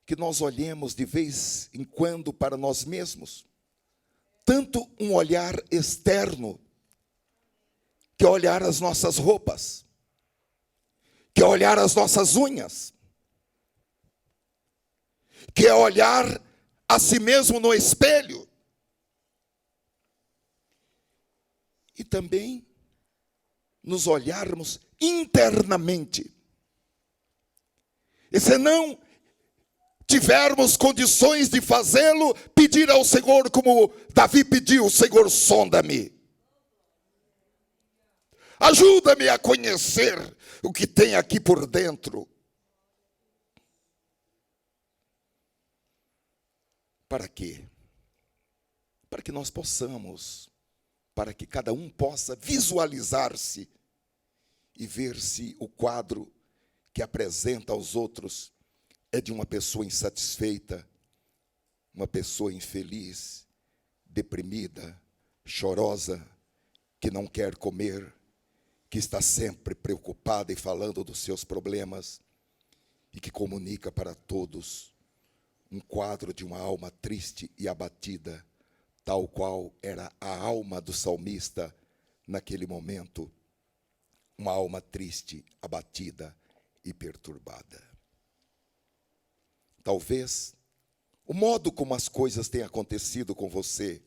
que nós olhemos de vez em quando para nós mesmos, tanto um olhar externo, que é olhar as nossas roupas, que é olhar as nossas unhas, que é olhar a si mesmo no espelho, e também nos olharmos internamente. E se não tivermos condições de fazê-lo, pedir ao Senhor, como Davi pediu: Senhor, sonda-me. Ajuda-me a conhecer o que tem aqui por dentro. Para quê? Para que nós possamos, para que cada um possa visualizar-se e ver se o quadro que apresenta aos outros é de uma pessoa insatisfeita, uma pessoa infeliz, deprimida, chorosa, que não quer comer, que está sempre preocupada e falando dos seus problemas, e que comunica para todos um quadro de uma alma triste e abatida, tal qual era a alma do salmista naquele momento, uma alma triste, abatida e perturbada. Talvez o modo como as coisas têm acontecido com você,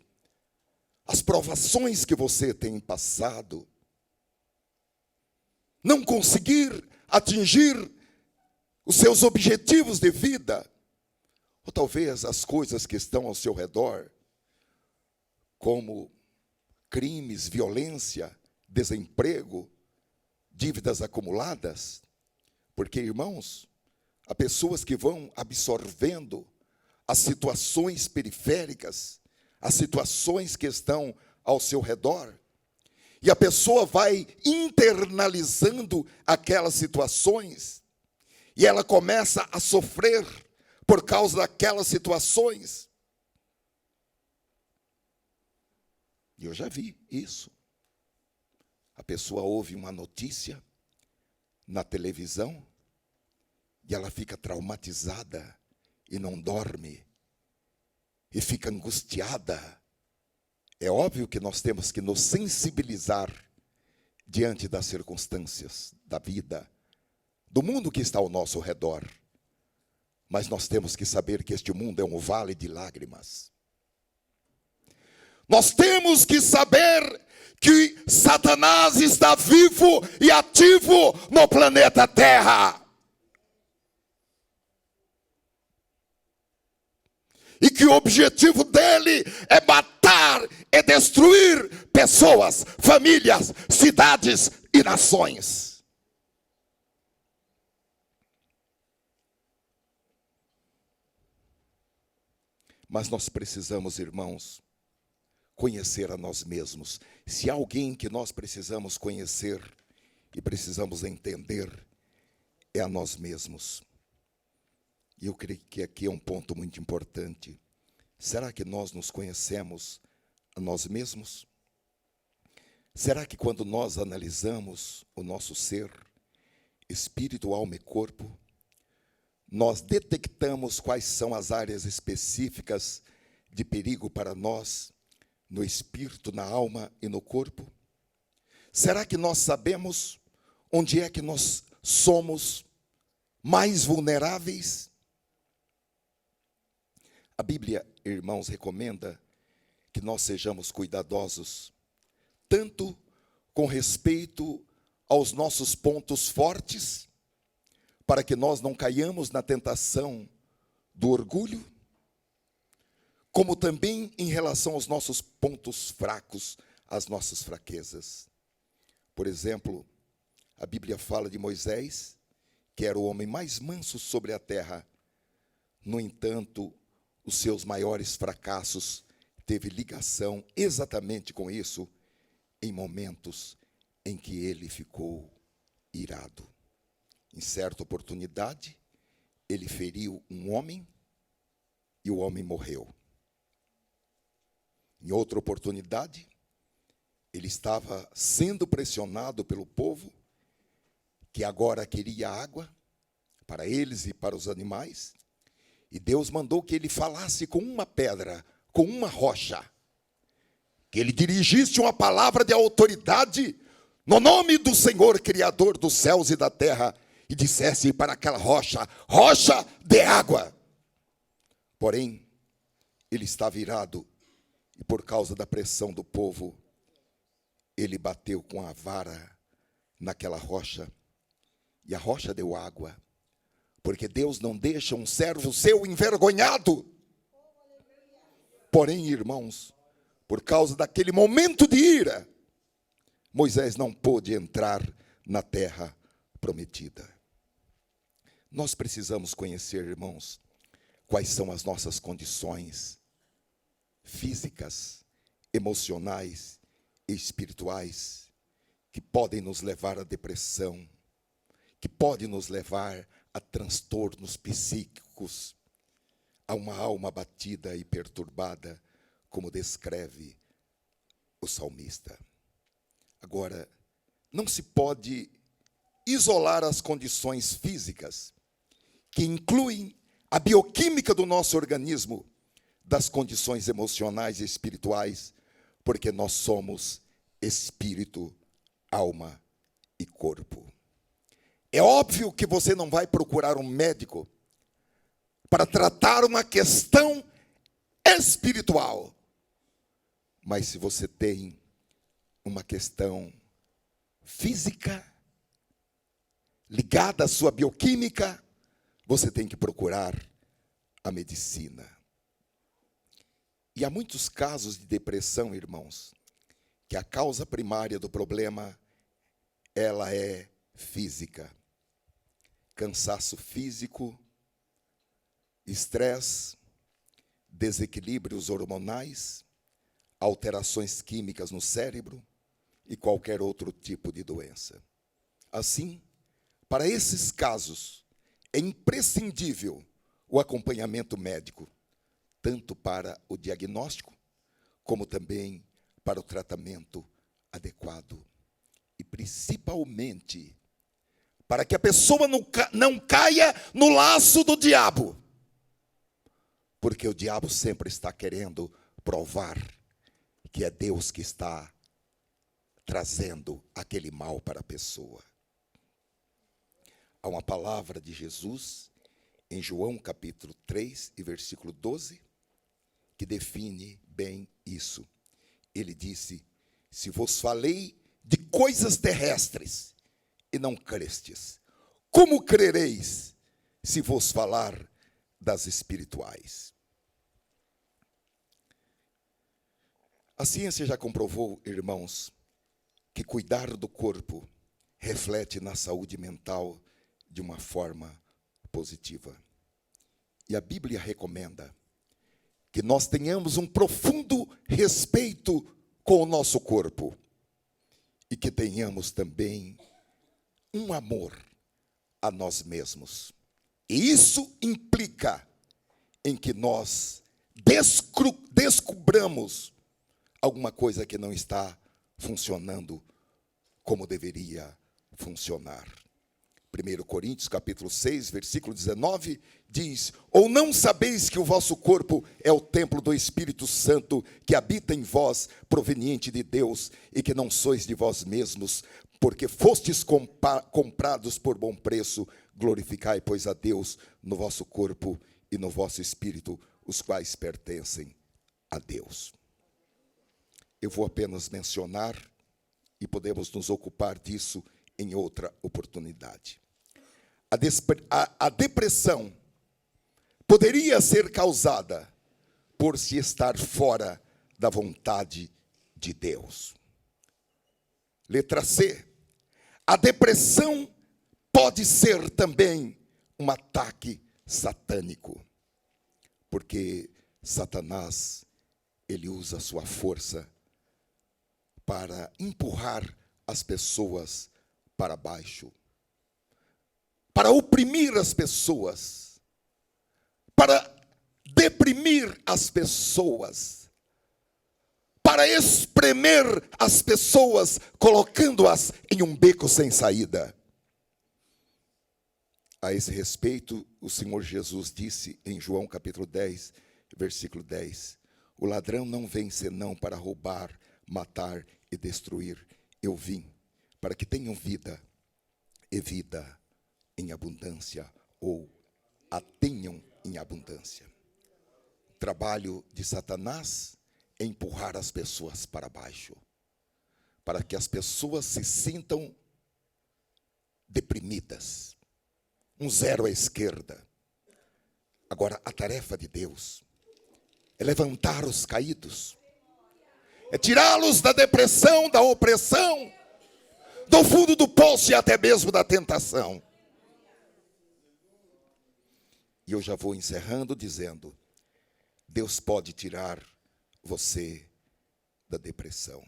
as provações que você tem passado, não conseguir atingir os seus objetivos de vida, ou talvez as coisas que estão ao seu redor, como crimes, violência, desemprego, dívidas acumuladas, porque, irmãos, há pessoas que vão absorvendo as situações periféricas, as situações que estão ao seu redor, e a pessoa vai internalizando aquelas situações, e ela começa a sofrer por causa daquelas situações. E eu já vi isso. A pessoa ouve uma notícia na televisão, e ela fica traumatizada e não dorme, e fica angustiada. É óbvio que nós temos que nos sensibilizar diante das circunstâncias da vida, do mundo que está ao nosso redor. Mas nós temos que saber que este mundo é um vale de lágrimas. Nós temos que saber que Satanás está vivo e ativo no planeta Terra. E que o objetivo dele é matar e destruir pessoas, famílias, cidades e nações. Mas nós precisamos, irmãos, conhecer a nós mesmos. Se há alguém que nós precisamos conhecer e precisamos entender, é a nós mesmos. E eu creio que aqui é um ponto muito importante. Será que nós nos conhecemos a nós mesmos? Será que quando nós analisamos o nosso ser, espírito, alma e corpo, nós detectamos quais são as áreas específicas de perigo para nós, no espírito, na alma e no corpo? Será que nós sabemos onde é que nós somos mais vulneráveis? A Bíblia, irmãos, recomenda que nós sejamos cuidadosos, tanto com respeito aos nossos pontos fortes, para que nós não caiamos na tentação do orgulho, como também em relação aos nossos pontos fracos, às nossas fraquezas. Por exemplo, a Bíblia fala de Moisés, que era o homem mais manso sobre a terra. No entanto, os seus maiores fracassos teve ligação exatamente com isso, em momentos em que ele ficou irado. Em certa oportunidade, ele feriu um homem e o homem morreu. Em outra oportunidade, ele estava sendo pressionado pelo povo, que agora queria água para eles e para os animais, e Deus mandou que ele falasse com uma pedra, com uma rocha, que ele dirigisse uma palavra de autoridade no nome do Senhor, Criador dos céus e da terra, e dissesse para aquela rocha: rocha de água. Porém, ele estava irado, e por causa da pressão do povo, ele bateu com a vara naquela rocha, e a rocha deu água, porque Deus não deixa um servo seu envergonhado. Porém, irmãos, por causa daquele momento de ira, Moisés não pôde entrar na terra prometida. Nós precisamos conhecer, irmãos, quais são as nossas condições físicas, emocionais e espirituais que podem nos levar à depressão, que podem nos levar a transtornos psíquicos, a uma alma abatida e perturbada, como descreve o salmista. Agora, não se pode isolar as condições físicas, que incluem a bioquímica do nosso organismo, das condições emocionais e espirituais, porque nós somos espírito, alma e corpo. É óbvio que você não vai procurar um médico para tratar uma questão espiritual, mas se você tem uma questão física ligada à sua bioquímica, você tem que procurar a medicina. E há muitos casos de depressão, irmãos, que a causa primária do problema, ela é física. Cansaço físico, estresse, desequilíbrios hormonais, alterações químicas no cérebro e qualquer outro tipo de doença. Assim, para esses casos, é imprescindível o acompanhamento médico, tanto para o diagnóstico, como também para o tratamento adequado. E principalmente, para que a pessoa não caia no laço do diabo. Porque o diabo sempre está querendo provar que é Deus que está trazendo aquele mal para a pessoa. Há uma palavra de Jesus em João capítulo 3 e versículo 12, que define bem isso. Ele disse: se vos falei de coisas terrestres e não crestes, como crereis se vos falar das espirituais? A ciência já comprovou, irmãos, que cuidar do corpo reflete na saúde mental de uma forma positiva. E a Bíblia recomenda que nós tenhamos um profundo respeito com o nosso corpo e que tenhamos também um amor a nós mesmos. E isso implica em que nós descubramos alguma coisa que não está funcionando como deveria funcionar. 1 Coríntios capítulo 6, versículo 19, diz: ou não sabeis que o vosso corpo é o templo do Espírito Santo, que habita em vós, proveniente de Deus, e que não sois de vós mesmos, porque fostes comprados por bom preço? Glorificai, pois, a Deus no vosso corpo e no vosso espírito, os quais pertencem a Deus. Eu vou apenas mencionar, e podemos nos ocupar disso em outra oportunidade. A depressão poderia ser causada por se estar fora da vontade de Deus. Letra C. A depressão pode ser também um ataque satânico, porque Satanás, ele usa a sua força para empurrar as pessoas para baixo, para oprimir as pessoas, para deprimir as pessoas, para espremer as pessoas, colocando-as em um beco sem saída. A esse respeito, o Senhor Jesus disse em João capítulo 10, versículo 10, o ladrão não vem senão para roubar, matar e destruir. Eu vim para que tenham vida, e vida em abundância, ou a tenham em abundância. O trabalho de Satanás é empurrar as pessoas para baixo, para que as pessoas se sintam deprimidas, um zero à esquerda. Agora, a tarefa de Deus é levantar os caídos, é tirá-los da depressão, da opressão, do fundo do poço e até mesmo da tentação. E eu já vou encerrando dizendo: Deus pode tirar você da depressão.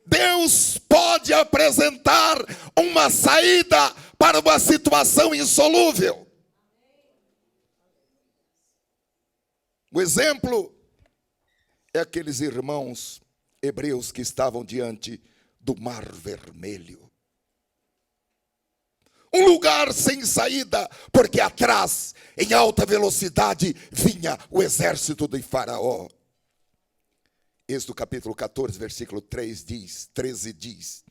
Deus pode apresentar uma saída para uma situação insolúvel. O exemplo é aqueles irmãos hebreus que estavam diante do Mar Vermelho. Um lugar sem saída, porque atrás, em alta velocidade, vinha o exército de Faraó. Êxodo capítulo 14, versículo 13 diz: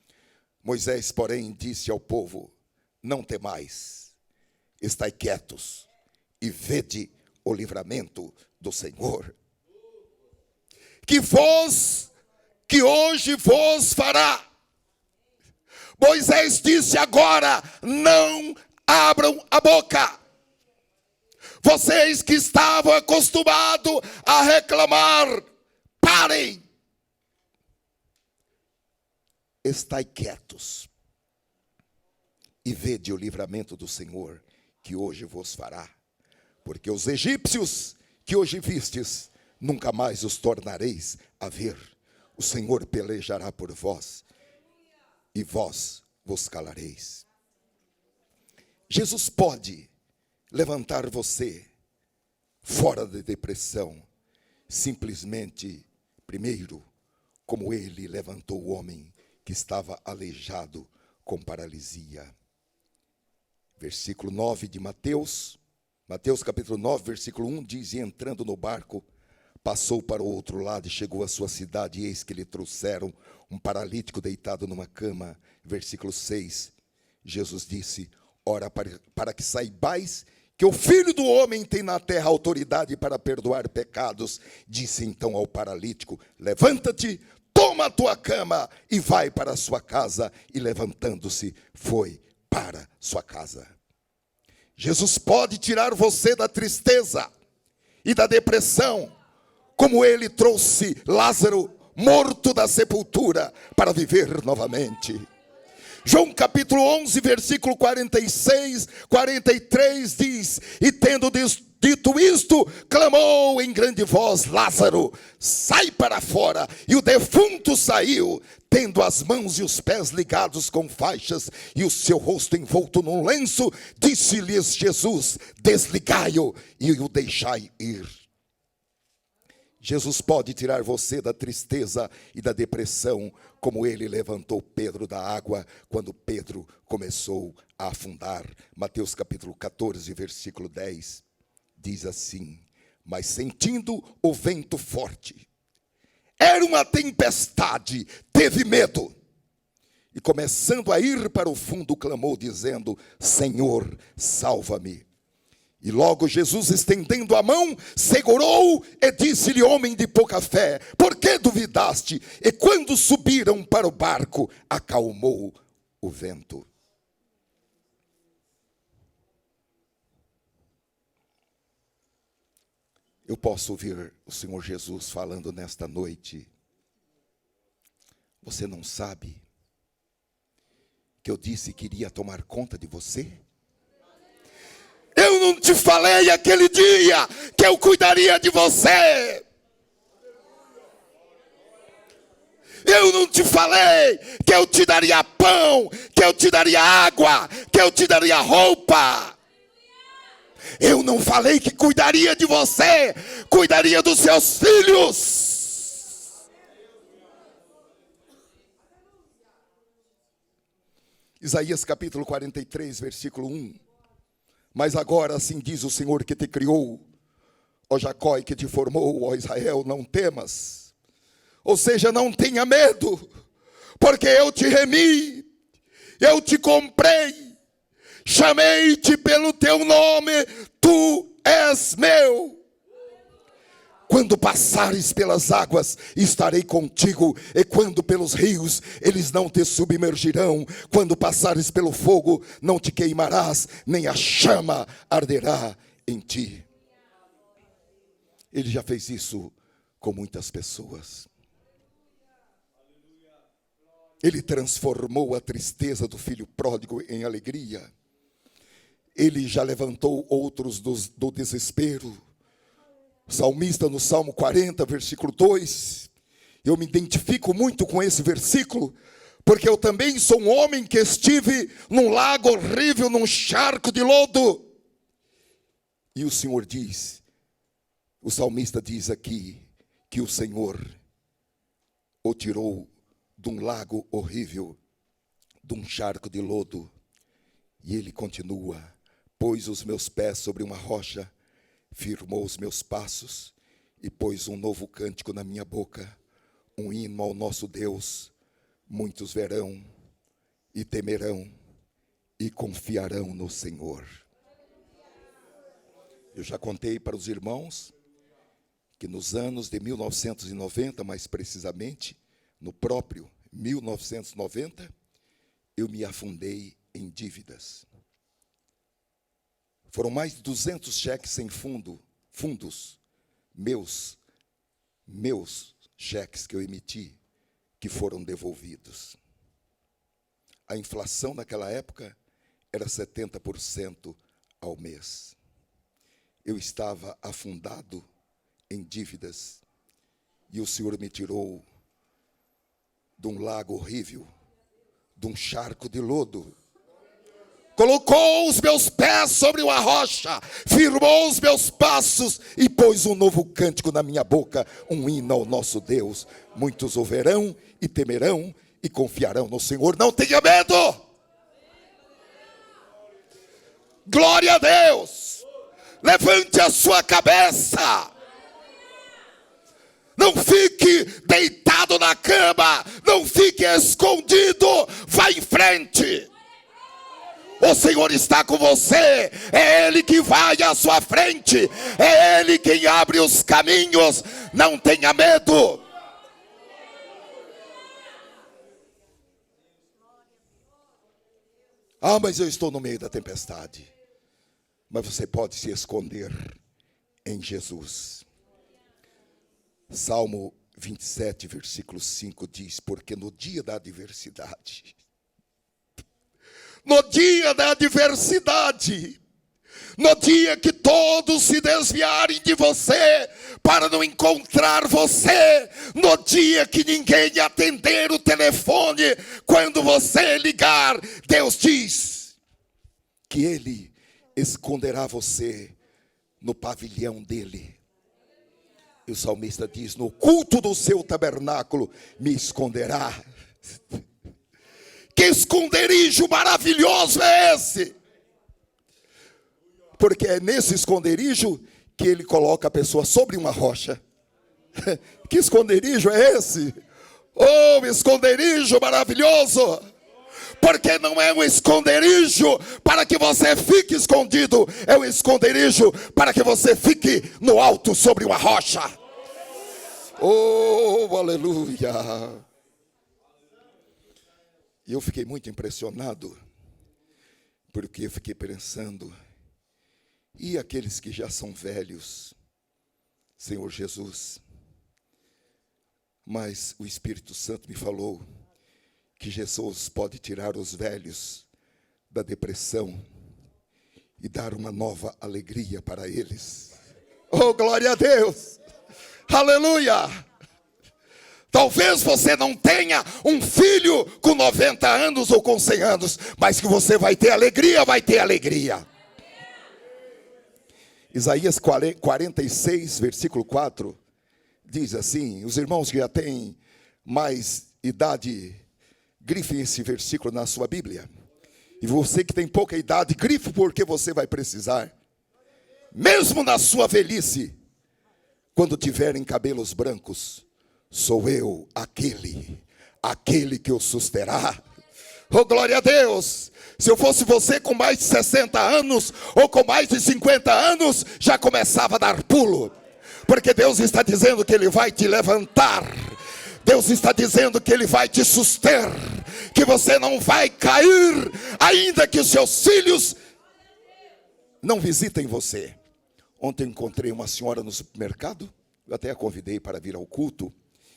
Moisés, porém, disse ao povo: não temais, estai quietos e vede o livramento do Senhor, que hoje vos fará. Moisés disse agora: não abram a boca. Vocês que estavam acostumados a reclamar, parem. Estai quietos e vede o livramento do Senhor, que hoje vos fará. Porque os egípcios que hoje vistes, nunca mais os tornareis a ver. O Senhor pelejará por vós, e vós vos calareis. Jesus pode levantar você fora da depressão, simplesmente, primeiro, como ele levantou o homem que estava aleijado com paralisia. Versículo 9 de Mateus capítulo 9, versículo 1 diz: e entrando no barco, passou para o outro lado e chegou à sua cidade, e eis que lhe trouxeram um paralítico deitado numa cama. Versículo 6, Jesus disse: ora, para que saibais que o Filho do Homem tem na terra autoridade para perdoar pecados, disse então ao paralítico: levanta-te, toma a tua cama e vai para a sua casa. E levantando-se, foi para sua casa. Jesus pode tirar você da tristeza e da depressão, como ele trouxe Lázaro, morto da sepultura, para viver novamente. João capítulo 11, versículo 46, 43 diz: e tendo dito isto, clamou em grande voz: Lázaro, sai para fora. E o defunto saiu, tendo as mãos e os pés ligados com faixas e o seu rosto envolto num lenço. Disse-lhes Jesus: desligai-o e o deixai ir. Jesus pode tirar você da tristeza e da depressão, como ele levantou Pedro da água, quando Pedro começou a afundar. Mateus capítulo 14, versículo 10, diz assim: mas sentindo o vento forte, era uma tempestade, teve medo, e começando a ir para o fundo, clamou dizendo: Senhor, salva-me. E logo Jesus, estendendo a mão, segurou e disse-lhe: homem de pouca fé, por que duvidaste? E quando subiram para o barco, acalmou o vento. Eu posso ouvir o Senhor Jesus falando nesta noite: você não sabe que eu disse que iria tomar conta de você? Eu não te falei aquele dia que eu cuidaria de você? Eu não te falei que eu te daria pão, que eu te daria água, que eu te daria roupa? Eu não falei que cuidaria de você, cuidaria dos seus filhos? Isaías capítulo 43, versículo 1. Mas agora assim diz o Senhor que te criou, ó Jacó, e que te formou, ó Israel, não temas. Ou seja, não tenha medo, porque eu te remi, eu te comprei, chamei-te pelo teu nome, tu és meu. Quando passares pelas águas, estarei contigo, e quando pelos rios, eles não te submergirão. Quando passares pelo fogo, não te queimarás, nem a chama arderá em ti. Ele já fez isso com muitas pessoas. Ele transformou a tristeza do filho pródigo em alegria. Ele já levantou outros do desespero. O salmista no Salmo 40, versículo 2, eu me identifico muito com esse versículo, porque eu também sou um homem que estive num lago horrível, num charco de lodo. E o Senhor diz, o salmista diz aqui, que o Senhor o tirou de um lago horrível, de um charco de lodo. E ele continua: pôs os meus pés sobre uma rocha, firmou os meus passos e pôs um novo cântico na minha boca, um hino ao nosso Deus. Muitos verão e temerão e confiarão no Senhor. Eu já contei para os irmãos que nos anos de 1990, mais precisamente, no próprio 1990, eu me afundei em dívidas. Foram mais de 200 cheques sem fundos, meus cheques que eu emiti, que foram devolvidos. A inflação naquela época era 70% ao mês. Eu estava afundado em dívidas, e o Senhor me tirou de um lago horrível, de um charco de lodo. Colocou os meus pés sobre uma rocha, firmou os meus passos e pôs um novo cântico na minha boca, um hino ao nosso Deus. Muitos ouvirão e temerão e confiarão no Senhor. Não tenha medo! Glória a Deus! Levante a sua cabeça! Não fique deitado na cama, não fique escondido, vá em frente! O Senhor está com você. É Ele que vai à sua frente. É Ele quem abre os caminhos. Não tenha medo. Ah, mas eu estou no meio da tempestade. Mas você pode se esconder em Jesus. Salmo 27, versículo 5 diz: porque no dia da adversidade, no dia que todos se desviarem de você para não encontrar você, no dia que ninguém atender o telefone, quando você ligar, Deus diz que Ele esconderá você no pavilhão dele. E o salmista diz: no culto do seu tabernáculo me esconderá. Que esconderijo maravilhoso é esse? Porque é nesse esconderijo que ele coloca a pessoa sobre uma rocha. Que esconderijo é esse? Oh, esconderijo maravilhoso! Porque não é um esconderijo para que você fique escondido, é um esconderijo para que você fique no alto sobre uma rocha. Oh, aleluia! E eu fiquei muito impressionado, porque eu fiquei pensando, e aqueles que já são velhos, Senhor Jesus? Mas o Espírito Santo me falou que Jesus pode tirar os velhos da depressão e dar uma nova alegria para eles. Oh, glória a Deus! Aleluia! Talvez você não tenha um filho com 90 anos ou com 100 anos, mas que você vai ter alegria, vai ter alegria. Isaías 46, versículo 4, diz assim: os irmãos que já têm mais idade, grifem esse versículo na sua Bíblia. E você que tem pouca idade, grife, porque você vai precisar. Mesmo na sua velhice, quando tiverem cabelos brancos, sou eu aquele que o susterá. Oh, glória a Deus! Se eu fosse você com mais de 60 anos, ou com mais de 50 anos, já começava a dar pulo. Porque Deus está dizendo que Ele vai te levantar. Deus está dizendo que Ele vai te suster. Que você não vai cair, ainda que os seus filhos não visitem você. Ontem encontrei uma senhora no supermercado, eu até a convidei para vir ao culto,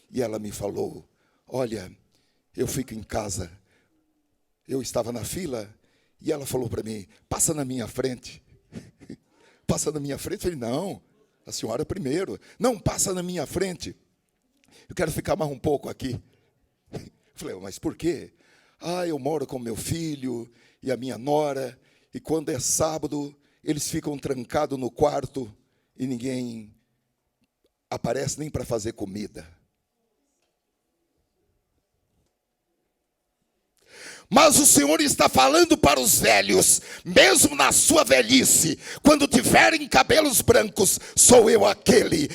e ela me falou: olha, eu fico em casa, eu estava na fila, e ela falou para mim: passa na minha frente. Passa na minha frente. Eu falei: não, a senhora primeiro. Não, passa na minha frente. Eu quero ficar mais um pouco aqui. Eu falei: mas por quê? Ah, eu moro com meu filho e a minha nora, e quando é sábado, eles ficam trancados no quarto e ninguém aparece nem para fazer comida. Mas o Senhor está falando para os velhos, mesmo na sua velhice, quando tiverem cabelos brancos, sou eu aquele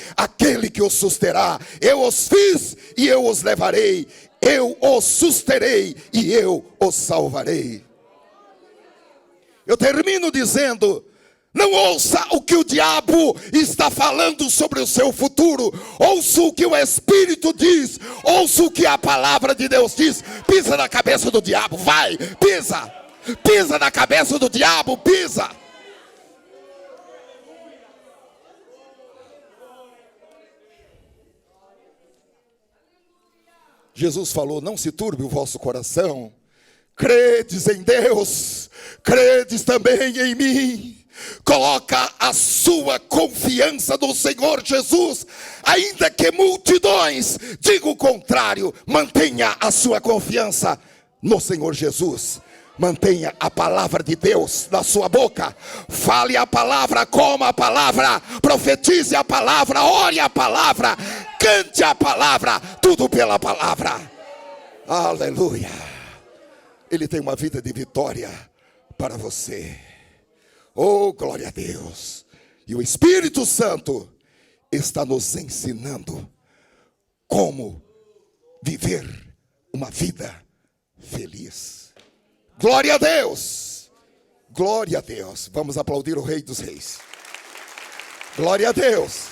que os susterá. Eu os fiz e eu os levarei, eu os susterei e eu os salvarei. Eu termino dizendo: não ouça o que o diabo está falando sobre o seu futuro. Ouça o que o Espírito diz. Ouça o que a palavra de Deus diz. Pisa na cabeça do diabo, vai, pisa. Pisa na cabeça do diabo, pisa. Jesus falou: não se turbe o vosso coração. Credes em Deus, credes também em mim. Coloca a sua confiança no Senhor Jesus, ainda que multidões digam o contrário. Mantenha a sua confiança no Senhor Jesus. Mantenha a palavra de Deus na sua boca. Fale a palavra, coma a palavra, profetize a palavra, ore a palavra, cante a palavra, tudo pela palavra. Aleluia. Ele tem uma vida de vitória para você. Oh, glória a Deus. E o Espírito Santo está nos ensinando como viver uma vida feliz. Glória a Deus. Glória a Deus. Vamos aplaudir o Rei dos Reis. Glória a Deus.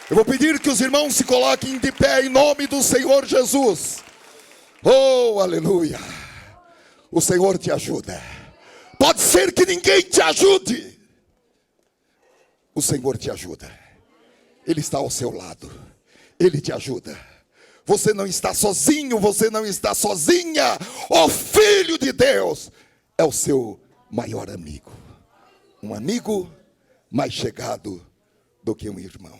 Eu vou pedir que os irmãos se coloquem de pé em nome do Senhor Jesus. Oh, aleluia. O Senhor te ajuda. Pode ser que ninguém te ajude. O Senhor te ajuda. Ele está ao seu lado. Ele te ajuda. Você não está sozinho, você não está sozinha. O Filho de Deus é o seu maior amigo. Um amigo mais chegado do que um irmão.